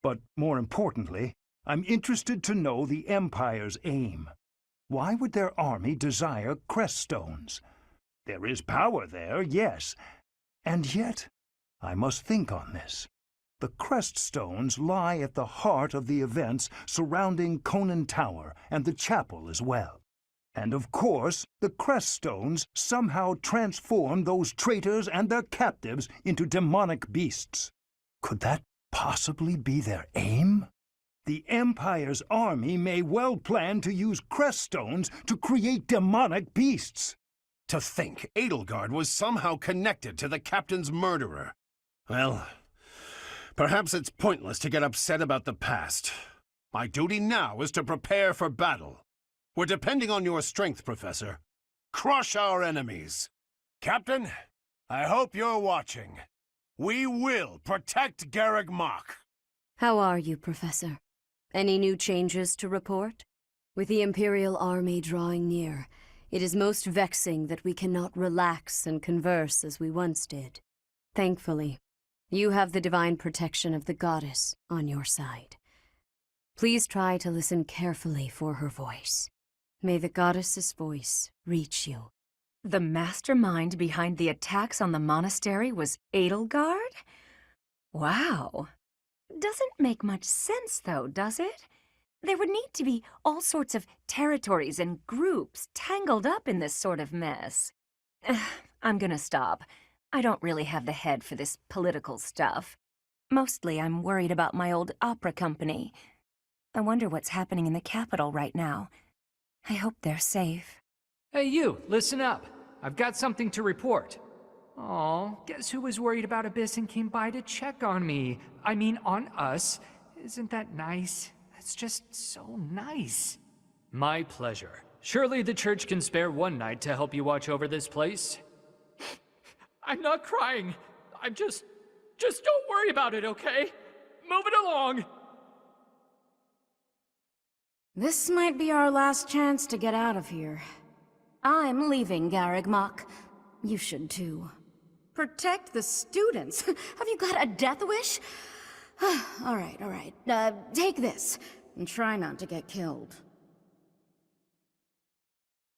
But more importantly, I'm interested to know the Empire's aim. Why would their army desire crest stones? There is power there, yes. And yet, I must think on this. The crest stones lie at the heart of the events surrounding Conan Tower and the chapel as well. And of course, the crest stones somehow transform those traitors and their captives into demonic beasts. Could that possibly be their aim? The Empire's army may well plan to use crest stones to create demonic beasts. To think Edelgard was somehow connected to the captain's murderer. Well, perhaps it's pointless to get upset about the past. My duty now is to prepare for battle. We're depending on your strength, Professor. Crush our enemies. Captain, I hope you're watching. We will protect Garreg Mach. How are you, Professor? Any new changes to report? With the Imperial army drawing near, it is most vexing that we cannot relax and converse as we once did. Thankfully, you have the divine protection of the goddess on your side. Please try to listen carefully for her voice. May the goddess's voice reach you. The mastermind behind the attacks on the monastery was Edelgard? Wow. Doesn't make much sense, though, does it? There would need to be all sorts of territories and groups tangled up in this sort of mess. I'm gonna stop. I don't really have the head for this political stuff. Mostly I'm worried about my old opera company. I wonder what's happening in the capital right now. I hope they're safe. Hey you, listen up. I've got something to report. Aw, guess who was worried about Abyss and came by to check on me? I mean, on us. Isn't that nice? That's just so nice. My pleasure. Surely the church can spare one night to help you watch over this place? I'm not crying. I'm just don't worry about it, okay? Move it along. This might be our last chance to get out of here. I'm leaving, Garreg Mach. You should too. Protect the students? Have you got a death wish? All right. Take this, and try not to get killed.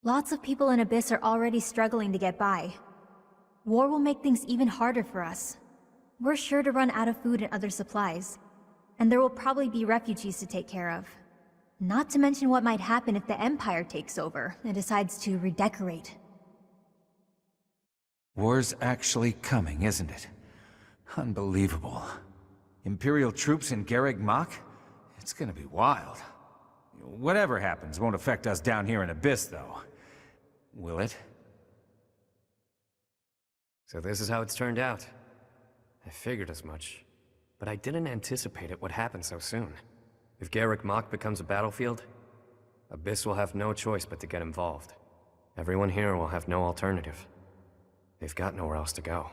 Lots of people in Abyss are already struggling to get by. War will make things even harder for us. We're sure to run out of food and other supplies, and there will probably be refugees to take care of. Not to mention what might happen if the Empire takes over and decides to redecorate. War's actually coming, isn't it? Unbelievable. Imperial troops in Garreg Mach? It's gonna be wild. Whatever happens won't affect us down here in Abyss, though. Will it? So this is how it's turned out. I figured as much, but I didn't anticipate it would happen so soon. If Garreg Mach becomes a battlefield, Abyss will have no choice but to get involved. Everyone here will have no alternative. They've got nowhere else to go.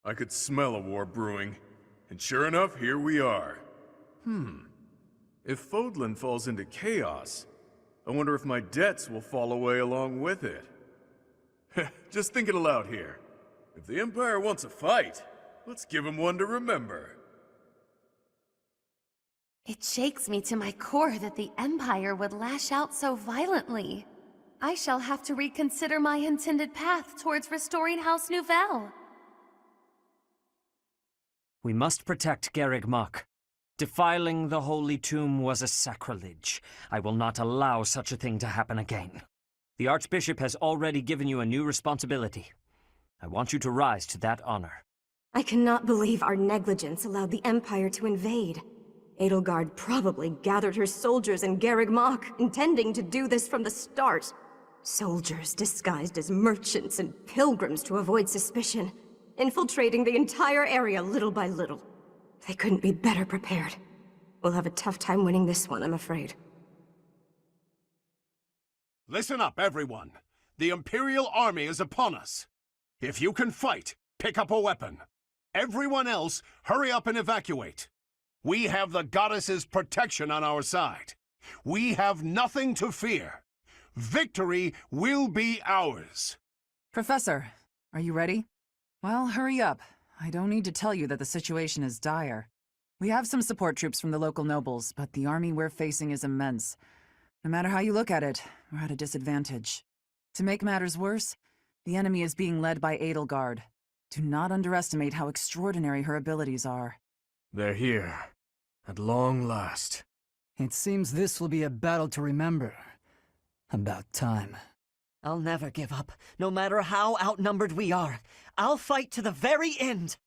I could smell a war brewing, and sure enough, here we are. If Fodlan falls into chaos, I wonder if my debts will fall away along with it. Just thinking aloud here. If the Empire wants a fight, let's give him one to remember. It shakes me to my core that the Empire would lash out so violently. I shall have to reconsider my intended path towards restoring House Nouvelle. We must protect Garreg Mach. Defiling the Holy Tomb was a sacrilege. I will not allow such a thing to happen again. The Archbishop has already given you a new responsibility. I want you to rise to that honor. I cannot believe our negligence allowed the Empire to invade. Edelgard probably gathered her soldiers in Garreg Mach, intending to do this from the start. Soldiers disguised as merchants and pilgrims to avoid suspicion, infiltrating the entire area little by little. They couldn't be better prepared. We'll have a tough time winning this one, I'm afraid. Listen up, everyone. The Imperial Army is upon us. If you can fight, pick up a weapon. Everyone else, hurry up and evacuate. We have the Goddess's protection on our side. We have nothing to fear. Victory will be ours. Professor, are you ready? Well, hurry up. I don't need to tell you that the situation is dire. We have some support troops from the local nobles, but the army we're facing is immense. No matter how you look at it, we're at a disadvantage. To make matters worse, the enemy is being led by Edelgard. Do not underestimate how extraordinary her abilities are. They're here. At long last. It seems this will be a battle to remember. About time. I'll never give up, no matter how outnumbered we are. I'll fight to the very end.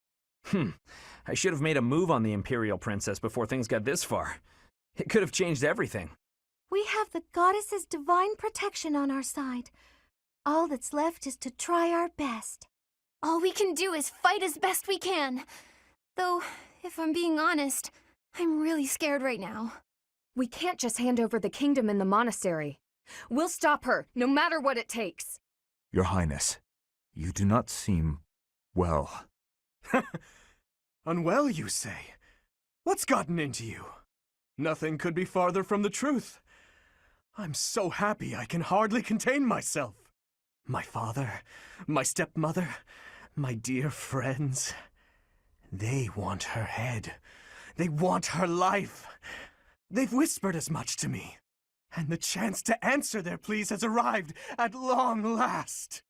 I should have made a move on the Imperial Princess before things got this far. It could have changed everything. We have the Goddess's divine protection on our side. All that's left is to try our best. All we can do is fight as best we can. Though, if I'm being honest, I'm really scared right now. We can't just hand over the kingdom and the monastery. We'll stop her, no matter what it takes. Your Highness, you do not seem well. Unwell, you say? What's gotten into you? Nothing could be farther from the truth. I'm so happy I can hardly contain myself. My father, my stepmother, my dear friends, they want her head. They want her life. They've whispered as much to me. And the chance to answer their pleas has arrived at long last.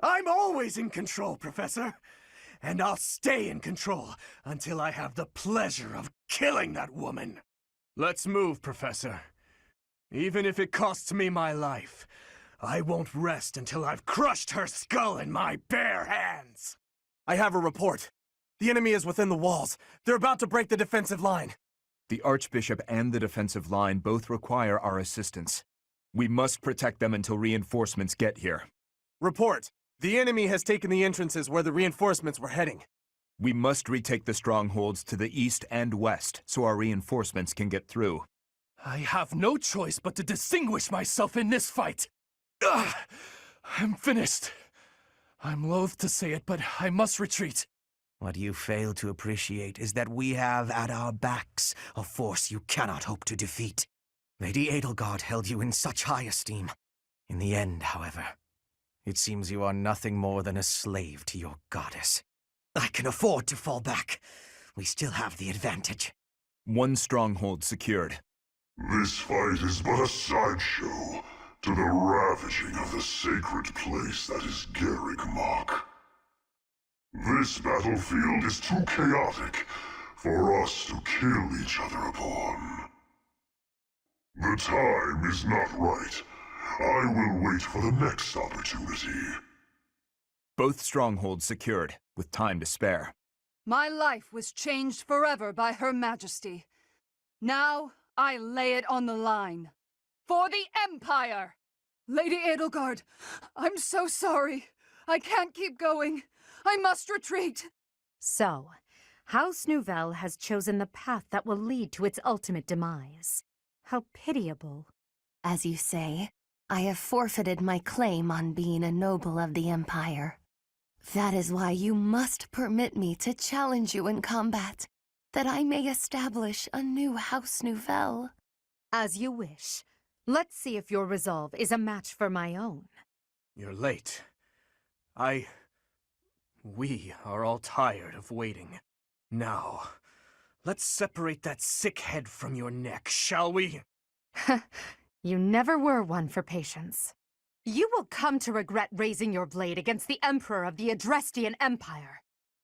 I'm always in control, Professor. And I'll stay in control until I have the pleasure of killing that woman. Let's move, Professor. Even if it costs me my life, I won't rest until I've crushed her skull in my bare hands. I have a report. The enemy is within the walls. They're about to break the defensive line. The Archbishop and the defensive line both require our assistance. We must protect them until reinforcements get here. Report. The enemy has taken the entrances where the reinforcements were heading. We must retake the strongholds to the east and west so our reinforcements can get through. I have no choice but to distinguish myself in this fight. Ugh, I'm finished. I'm loath to say it, but I must retreat. What you fail to appreciate is that we have at our backs a force you cannot hope to defeat. Lady Edelgard held you in such high esteem. In the end, however, it seems you are nothing more than a slave to your goddess. I can afford to fall back. We still have the advantage. One stronghold secured. This fight is but a sideshow to the ravaging of the sacred place that is Garreg Mach. This battlefield is too chaotic for us to kill each other upon. The time is not right. I will wait for the next opportunity. Both strongholds secured, with time to spare. My life was changed forever by Her Majesty. Now, I lay it on the line. For the Empire! Lady Edelgard, I'm so sorry. I can't keep going. I must retreat. So, House Nouvelle has chosen the path that will lead to its ultimate demise. How pitiable. As you say, I have forfeited my claim on being a noble of the Empire. That is why you must permit me to challenge you in combat, that I may establish a new House Nouvelle. As you wish. Let's see if your resolve is a match for my own. You're late. We are all tired of waiting. Now, let's separate that sick head from your neck, shall we? You never were one for patience. You will come to regret raising your blade against the Emperor of the Adrestian Empire.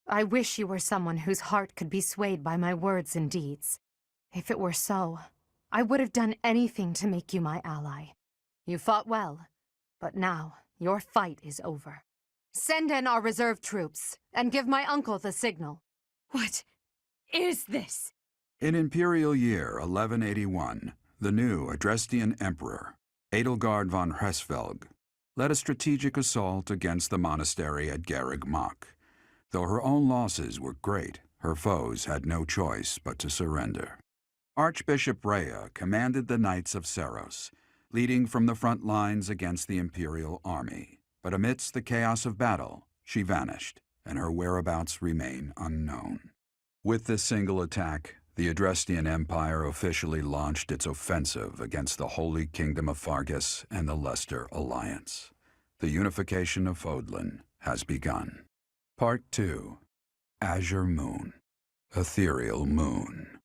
I wish you were someone whose heart could be swayed by my words and deeds. If it were so, I would have done anything to make you my ally. You fought well, but now your fight is over. Send in our reserve troops, and give my uncle the signal. What is this? In Imperial Year 1181, the new Adrestian Emperor, Edelgard von Hresvelg, led a strategic assault against the monastery at Garreg Mach. Though her own losses were great, her foes had no choice but to surrender. Archbishop Rhea commanded the Knights of Seros, leading from the front lines against the Imperial army. But amidst the chaos of battle, she vanished, and her whereabouts remain unknown. With this single attack, the Adrestian Empire officially launched its offensive against the Holy Kingdom of Fargus and the Leicester Alliance. The unification of Fodlan has begun. Part 2. Azure Moon. Ethereal Moon.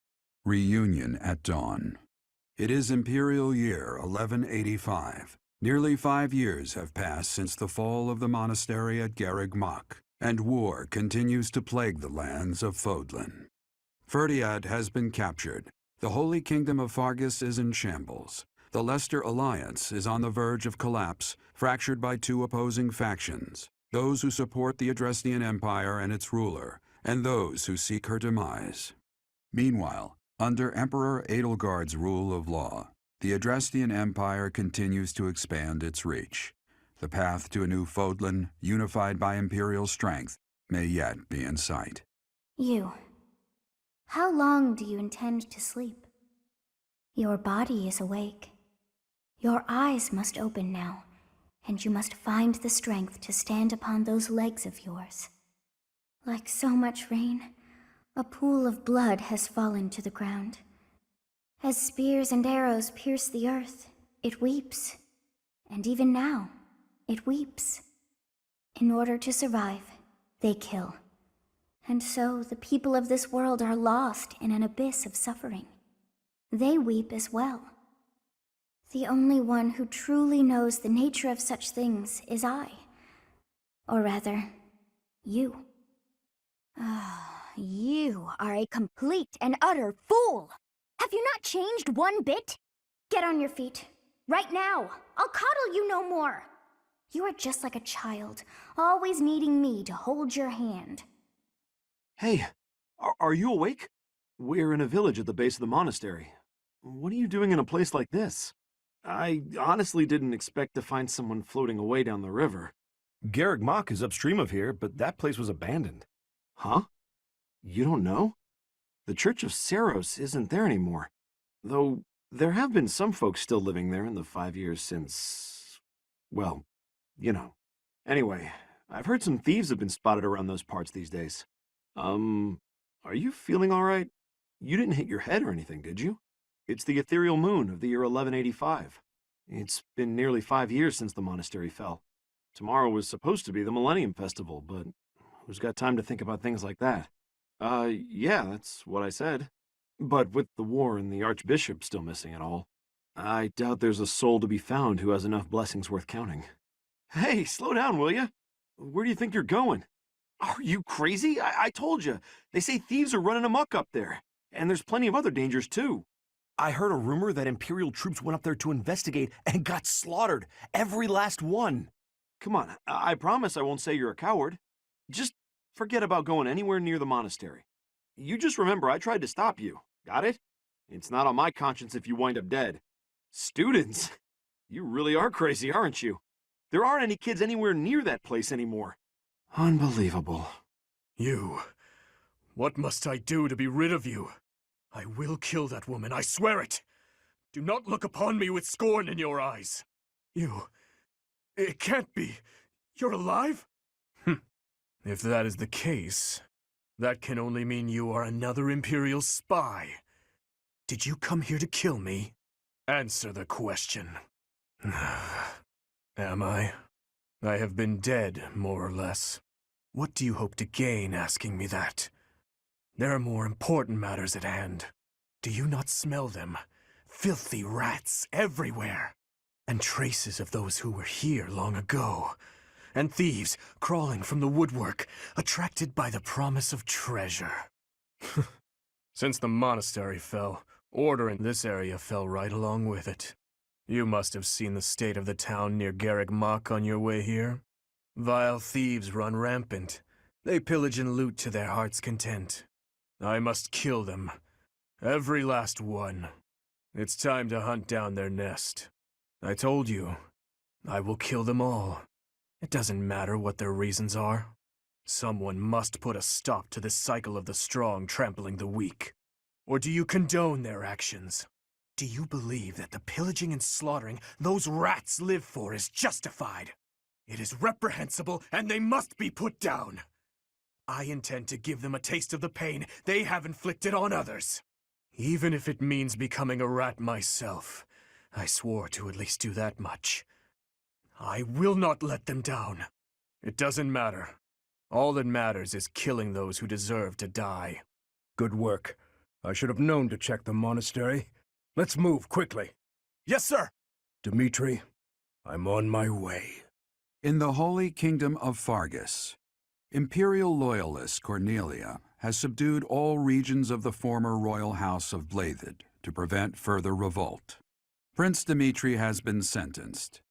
Reunion at Dawn. It is Imperial Year 1185. Nearly 5 years have passed since the fall of the monastery at Garreg Mach, and war continues to plague the lands of Fodlan. Ferdiad has been captured. The Holy Kingdom of Fargus is in shambles. The Leicester Alliance is on the verge of collapse, fractured by two opposing factions, those who support the Adrestian Empire and its ruler, and those who seek her demise. Meanwhile, under Emperor Edelgard's rule of law, the Adrestian Empire continues to expand its reach. The path to a new Fodlan, unified by imperial strength, may yet be in sight. You. How long do you intend to sleep? Your body is awake. Your eyes must open now, and you must find the strength to stand upon those legs of yours. Like so much rain, a pool of blood has fallen to the ground. As spears and arrows pierce the earth, it weeps. And even now, it weeps. In order to survive, they kill. And so the people of this world are lost in an abyss of suffering. They weep as well. The only one who truly knows the nature of such things is I. Or rather, you. You are a complete and utter fool! Have you not changed one bit? Get on your feet. Right now. I'll coddle you no more. You are just like a child, always needing me to hold your hand. Hey, are you awake? We're in a village at the base of the monastery. What are you doing in a place like this? I honestly didn't expect to find someone floating away down the river. Garrick Mach is upstream of here, but that place was abandoned. Huh? You don't know? The Church of Saros isn't there anymore. Though there have been some folks still living there in the 5 years since... well, you know. Anyway, I've heard some thieves have been spotted around those parts these days. Are you feeling all right? You didn't hit your head or anything, did you? It's the ethereal moon of the year 1185. It's been nearly 5 years since the monastery fell. Tomorrow was supposed to be the Millennium Festival, but who's got time to think about things like that? Yeah, that's what I said. But with the war and the Archbishop still missing it all, I doubt there's a soul to be found who has enough blessings worth counting. Hey, slow down, will ya? Where do you think you're going? Are you crazy? I told you. They say thieves are running amok up there. And there's plenty of other dangers, too. I heard a rumor that Imperial troops went up there to investigate and got slaughtered. Every last one. Come on, I promise I won't say you're a coward. Just forget about going anywhere near the monastery. You just remember I tried to stop you. Got it? It's not on my conscience if you wind up dead. Students? You really are crazy, aren't you? There aren't any kids anywhere near that place anymore. Unbelievable. You. What must I do to be rid of you? I will kill that woman, I swear it. Do not look upon me with scorn in your eyes. You... It can't be. You're alive? If that is the case, that can only mean you are another Imperial spy. Did you come here to kill me? Answer the question. Am I? I have been dead, more or less. What do you hope to gain asking me that? There are more important matters at hand. Do you not smell them? Filthy rats everywhere. And traces of those who were here long ago. And thieves crawling from the woodwork, attracted by the promise of treasure. Since the monastery fell, order in this area fell right along with it. You must have seen the state of the town near Garrick Mach on your way here. Vile thieves run rampant. They pillage and loot to their heart's content. I must kill them. Every last one. It's time to hunt down their nest. I told you, I will kill them all. It doesn't matter what their reasons are. Someone must put a stop to this cycle of the strong trampling the weak. Or do you condone their actions? Do you believe that the pillaging and slaughtering those rats live for is justified? It is reprehensible and they must be put down. I intend to give them a taste of the pain they have inflicted on others. Even if it means becoming a rat myself. I swore to at least do that much. I will not let them down. It doesn't matter. All that matters is killing those who deserve to die. Good work. I should have known to check the monastery. Let's move quickly. Yes, sir! Dimitri, I'm on my way. In the Holy Kingdom of Fargus, Imperial loyalist Cornelia has subdued all regions of the former royal house of Blathed to prevent further revolt. Prince Dimitri has been sentenced.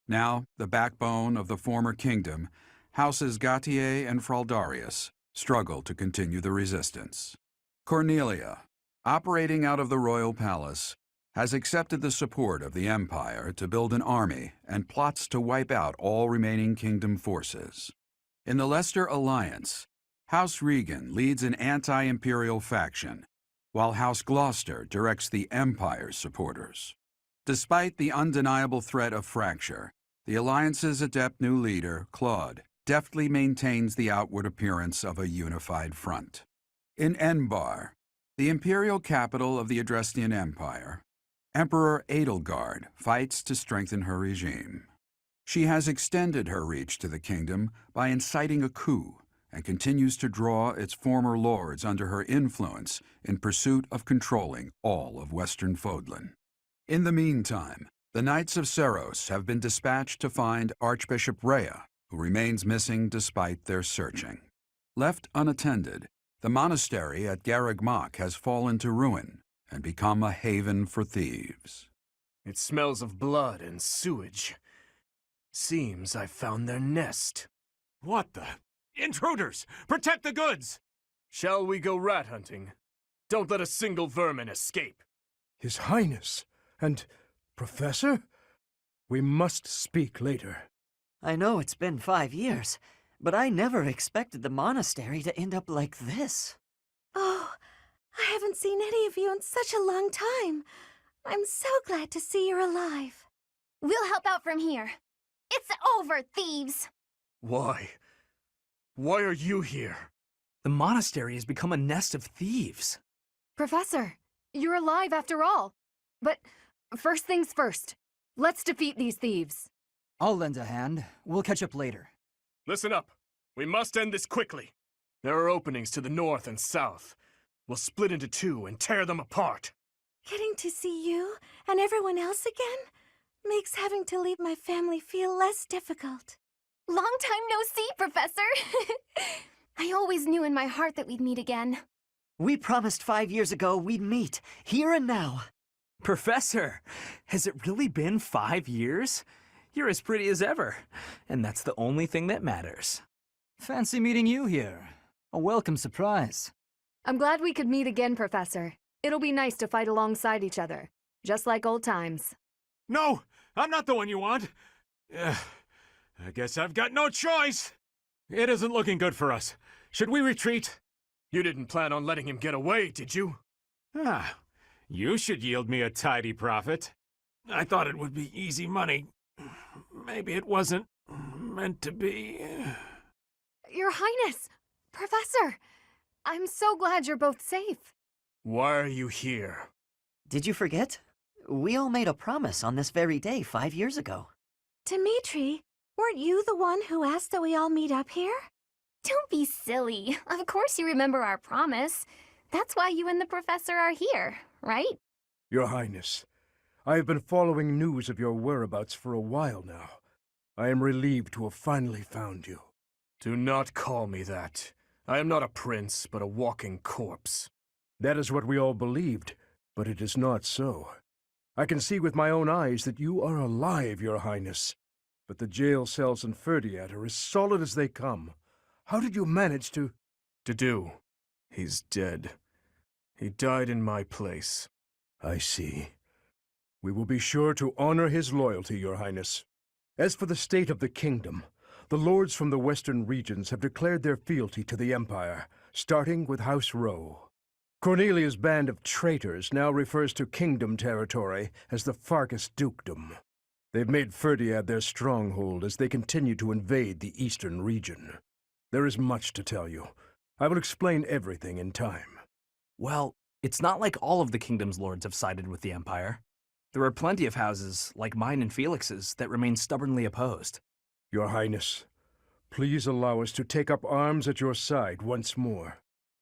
Now, the backbone of the former kingdom, Houses Gautier and Fraldarius, struggle to continue the resistance. Cornelia, operating out of the royal palace, has accepted the support of the Empire to build an army and plots to wipe out all remaining kingdom forces. In the Leicester Alliance, House Regan leads an anti-imperial faction, while House Gloucester directs the Empire's supporters. Despite the undeniable threat of fracture, the Alliance's adept new leader, Claude, deftly maintains the outward appearance of a unified front. In Enbar, the imperial capital of the Adrestian Empire, Emperor Edelgard fights to strengthen her regime. She has extended her reach to the kingdom by inciting a coup and continues to draw its former lords under her influence in pursuit of controlling all of Western Fodlan. In the meantime, the Knights of Saros have been dispatched to find Archbishop Rhea, who remains missing despite their searching. Left unattended, the monastery at Garrick Mach has fallen to ruin and become a haven for thieves. It smells of blood and sewage. Seems I've found their nest. What the? Intruders! Protect the goods! Shall we go rat hunting? Don't let a single vermin escape. His Highness, and Professor? We must speak later. I know it's been 5 years, but I never expected the monastery to end up like this. Oh, I haven't seen any of you in such a long time. I'm so glad to see you're alive. We'll help out from here. It's over, thieves! Why? Why are you here? The monastery has become a nest of thieves. Professor, you're alive after all. But first things first, let's defeat these thieves. I'll lend a hand. We'll catch up later. Listen up. We must end this quickly. There are openings to the north and south. We'll split into two and tear them apart. Getting to see you and everyone else again makes having to leave my family feel less difficult. Long time no see, Professor! I always knew in my heart that we'd meet again. We promised 5 years ago we'd meet, here and now. Professor, has it really been 5 years? You're as pretty as ever, and that's the only thing that matters. Fancy meeting you here. A welcome surprise. I'm glad we could meet again, Professor. It'll be nice to fight alongside each other, just like old times. No, I'm not the one you want. I guess I've got no choice. It isn't looking good for us. Should we retreat? You didn't plan on letting him get away, did you? Ah, you should yield me a tidy profit. I thought it would be easy money. Maybe it wasn't meant to be. Your Highness! Professor! I'm so glad you're both safe. Why are you here? Did you forget? We all made a promise on this very day 5 years ago. Dimitri, weren't you the one who asked that we all meet up here? Don't be silly. Of course you remember our promise. That's why you and the Professor are here, right? Your Highness, I have been following news of your whereabouts for a while now. I am relieved to have finally found you. Do not call me that. I am not a prince, but a walking corpse. That is what we all believed, but it is not so. I can see with my own eyes that you are alive, Your Highness. But the jail cells in Ferdiad are as solid as they come. How did you manage to... Do. He's dead. He died in my place. I see. We will be sure to honor his loyalty, Your Highness. As for the state of the kingdom, the lords from the western regions have declared their fealty to the Empire, starting with House Rowe. Cornelia's band of traitors now refers to kingdom territory as the Fargus Dukedom. They've made Ferdiad their stronghold as they continue to invade the eastern region. There is much to tell you. I will explain everything in time. Well, it's not like all of the kingdom's lords have sided with the Empire. There are plenty of houses, like mine and Felix's, that remain stubbornly opposed. Your Highness, please allow us to take up arms at your side once more.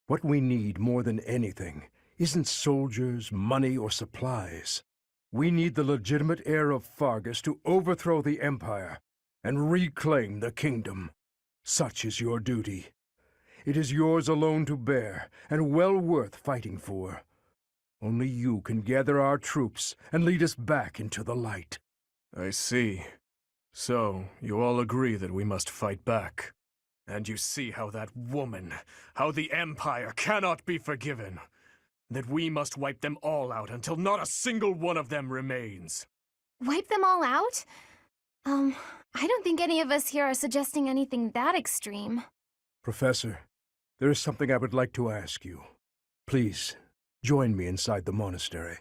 What we need more than anything isn't soldiers, money, or supplies. We need the legitimate heir of Fargus to overthrow the Empire and reclaim the kingdom. Such is your duty. It is yours alone to bear, and well worth fighting for. Only you can gather our troops and lead us back into the light. I see. So, you all agree that we must fight back. And you see how that woman, how the Empire cannot be forgiven. That we must wipe them all out until not a single one of them remains. Wipe them all out? I don't think any of us here are suggesting anything that extreme. Professor, there is something I would like to ask you. Please, join me inside the monastery.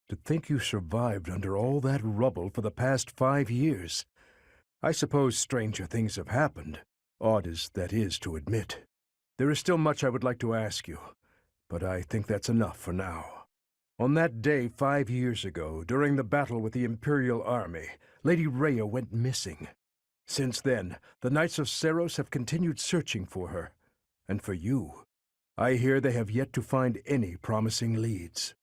To think you survived under all that rubble for the past 5 years. I suppose stranger things have happened, odd as that is to admit. There is still much I would like to ask you, but I think that's enough for now. On that day 5 years ago, during the battle with the Imperial Army, Lady Rhea went missing. Since then, the Knights of Seiros have continued searching for her. And for you, I hear they have yet to find any promising leads.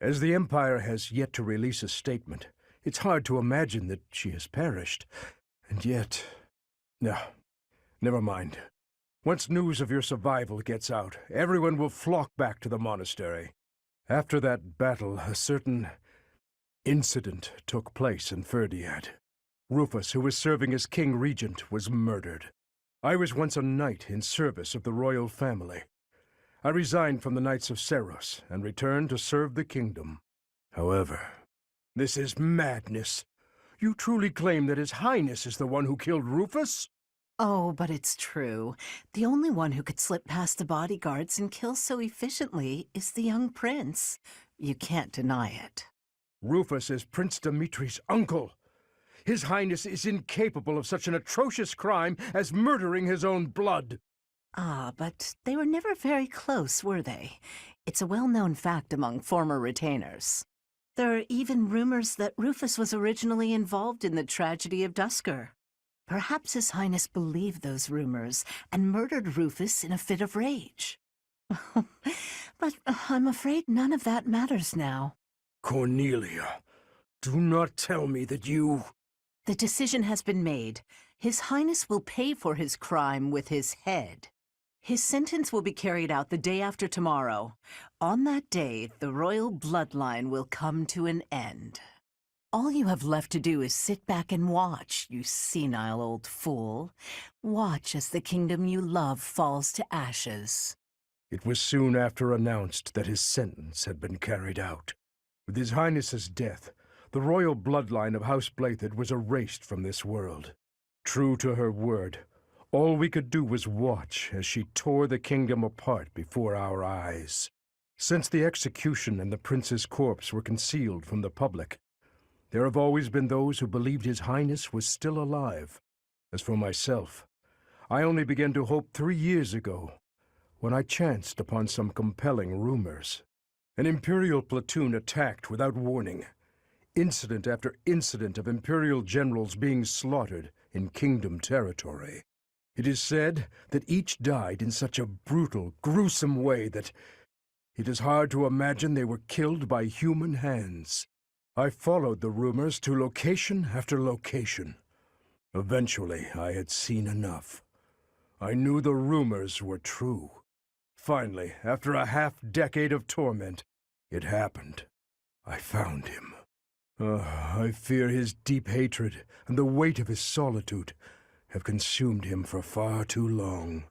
As the Empire has yet to release a statement, it's hard to imagine that she has perished. And yet... No, never mind. Once news of your survival gets out, everyone will flock back to the monastery. After that battle, a certain incident took place in Ferdiad. Rufus, who was serving as King Regent, was murdered. I was once a knight in service of the royal family. I resigned from the Knights of Seros and returned to serve the kingdom. However, this is madness. You truly claim that His Highness is the one who killed Rufus? Oh, but it's true. The only one who could slip past the bodyguards and kill so efficiently is the young prince. You can't deny it. Rufus is Prince Dimitri's uncle. His Highness is incapable of such an atrocious crime as murdering his own blood. Ah, but they were never very close, were they? It's a well-known fact among former retainers. There are even rumors that Rufus was originally involved in the tragedy of Dusker. Perhaps His Highness believed those rumors and murdered Rufus in a fit of rage. But I'm afraid none of that matters now. Cornelia, do not tell me that you... The decision has been made. His Highness will pay for his crime with his head. His sentence will be carried out the day after tomorrow. On that day, the royal bloodline will come to an end. All you have left to do is sit back and watch, you senile old fool. Watch as the kingdom you love falls to ashes. It was soon after announced that his sentence had been carried out. With His Highness's death, the royal bloodline of House Blathid was erased from this world. True to her word, all we could do was watch as she tore the kingdom apart before our eyes. Since the execution and the prince's corpse were concealed from the public, there have always been those who believed His Highness was still alive. As for myself, I only began to hope 3 years ago, when I chanced upon some compelling rumors. An Imperial platoon attacked without warning. Incident after incident of Imperial generals being slaughtered in Kingdom territory. It is said that each died in such a brutal, gruesome way that it is hard to imagine they were killed by human hands. I followed the rumors to location after location. Eventually, I had seen enough. I knew the rumors were true. Finally, after a half-decade of torment, it happened. I found him. I fear his deep hatred and the weight of his solitude have consumed him for far too long.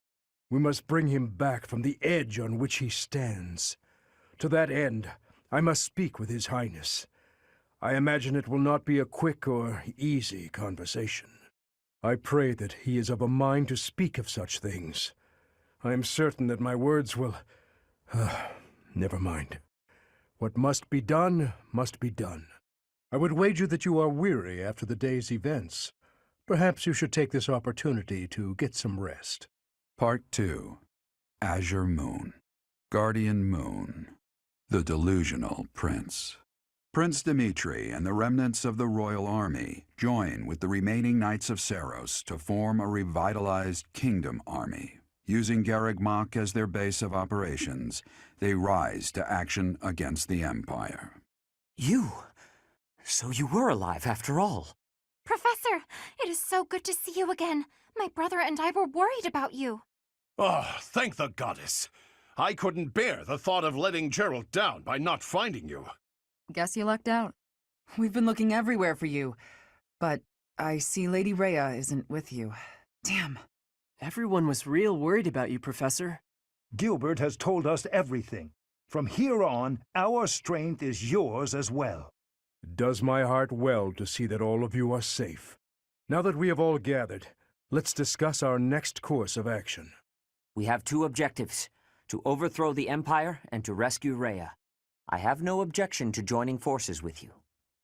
We must bring him back from the edge on which he stands. To that end, I must speak with His Highness. I imagine it will not be a quick or easy conversation. I pray that he is of a mind to speak of such things. I am certain that my words will... never mind. What must be done, must be done. I would wager that you are weary after the day's events. Perhaps you should take this opportunity to get some rest. Part 2. Azure Moon. Guardian Moon. The Delusional Prince. Prince Dimitri and the remnants of the royal army join with the remaining Knights of Seros to form a revitalized kingdom army. Using Garreg Mach as their base of operations, they rise to action against the Empire. You? So you were alive after all. Professor, it is so good to see you again. My brother and I were worried about you. Oh, thank the goddess. I couldn't bear the thought of letting Gerald down by not finding you. Guess you lucked out. We've been looking everywhere for you. But I see Lady Rhea isn't with you. Damn. Everyone was real worried about you, Professor. Gilbert has told us everything. From here on, our strength is yours as well. It does my heart well to see that all of you are safe. Now that we have all gathered, let's discuss our next course of action. We have 2 objectives, to overthrow the Empire and to rescue Rhea. I have no objection to joining forces with you.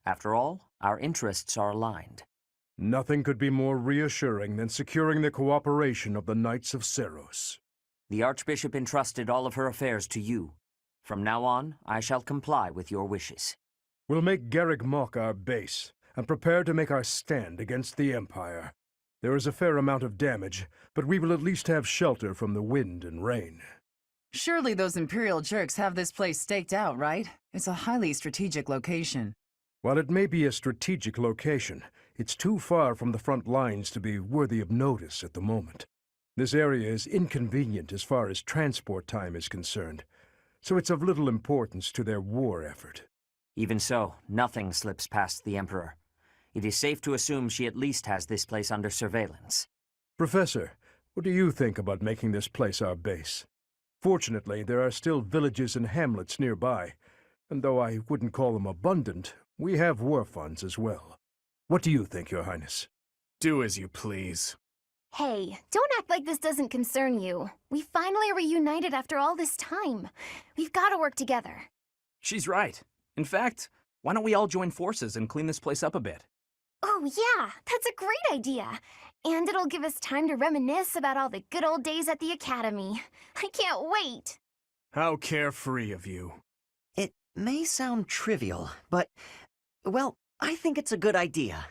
After all, our interests are aligned. Nothing could be more reassuring than securing the cooperation of the Knights of Seros. The Archbishop entrusted all of her affairs to you. From now on, I shall comply with your wishes. We'll make Garreg Mach our base, and prepare to make our stand against the Empire. There is a fair amount of damage, but we will at least have shelter from the wind and rain. Surely those Imperial jerks have this place staked out, right? It's a highly strategic location. While it may be a strategic location, it's too far from the front lines to be worthy of notice at the moment. This area is inconvenient as far as transport time is concerned, so it's of little importance to their war effort. Even so, nothing slips past the Emperor. It is safe to assume she at least has this place under surveillance. Professor, what do you think about making this place our base? Fortunately, there are still villages and hamlets nearby, and though I wouldn't call them abundant, we have war funds as well. What do you think, Your Highness? Do as you please. Hey, don't act like this doesn't concern you. We finally reunited after all this time. We've got to work together. She's right. In fact, why don't we all join forces and clean this place up a bit? Oh yeah, that's a great idea. And it'll give us time to reminisce about all the good old days at the academy. I can't wait. How carefree of you. It may sound trivial, but, well, I think it's a good idea.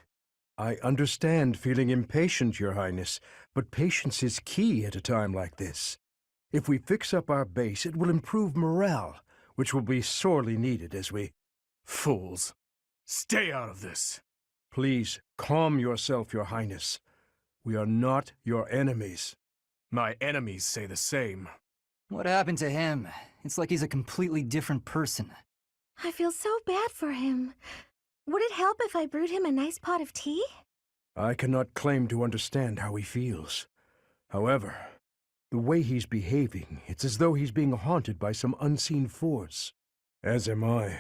I understand feeling impatient, Your Highness, but patience is key at a time like this. If we fix up our base, it will improve morale, which will be sorely needed as we... Fools. Stay out of this. Please, calm yourself, Your Highness. We are not your enemies. My enemies say the same. What happened to him? It's like he's a completely different person. I feel so bad for him. Would it help if I brewed him a nice pot of tea? I cannot claim to understand how he feels. However, the way he's behaving, it's as though he's being haunted by some unseen force. As am I.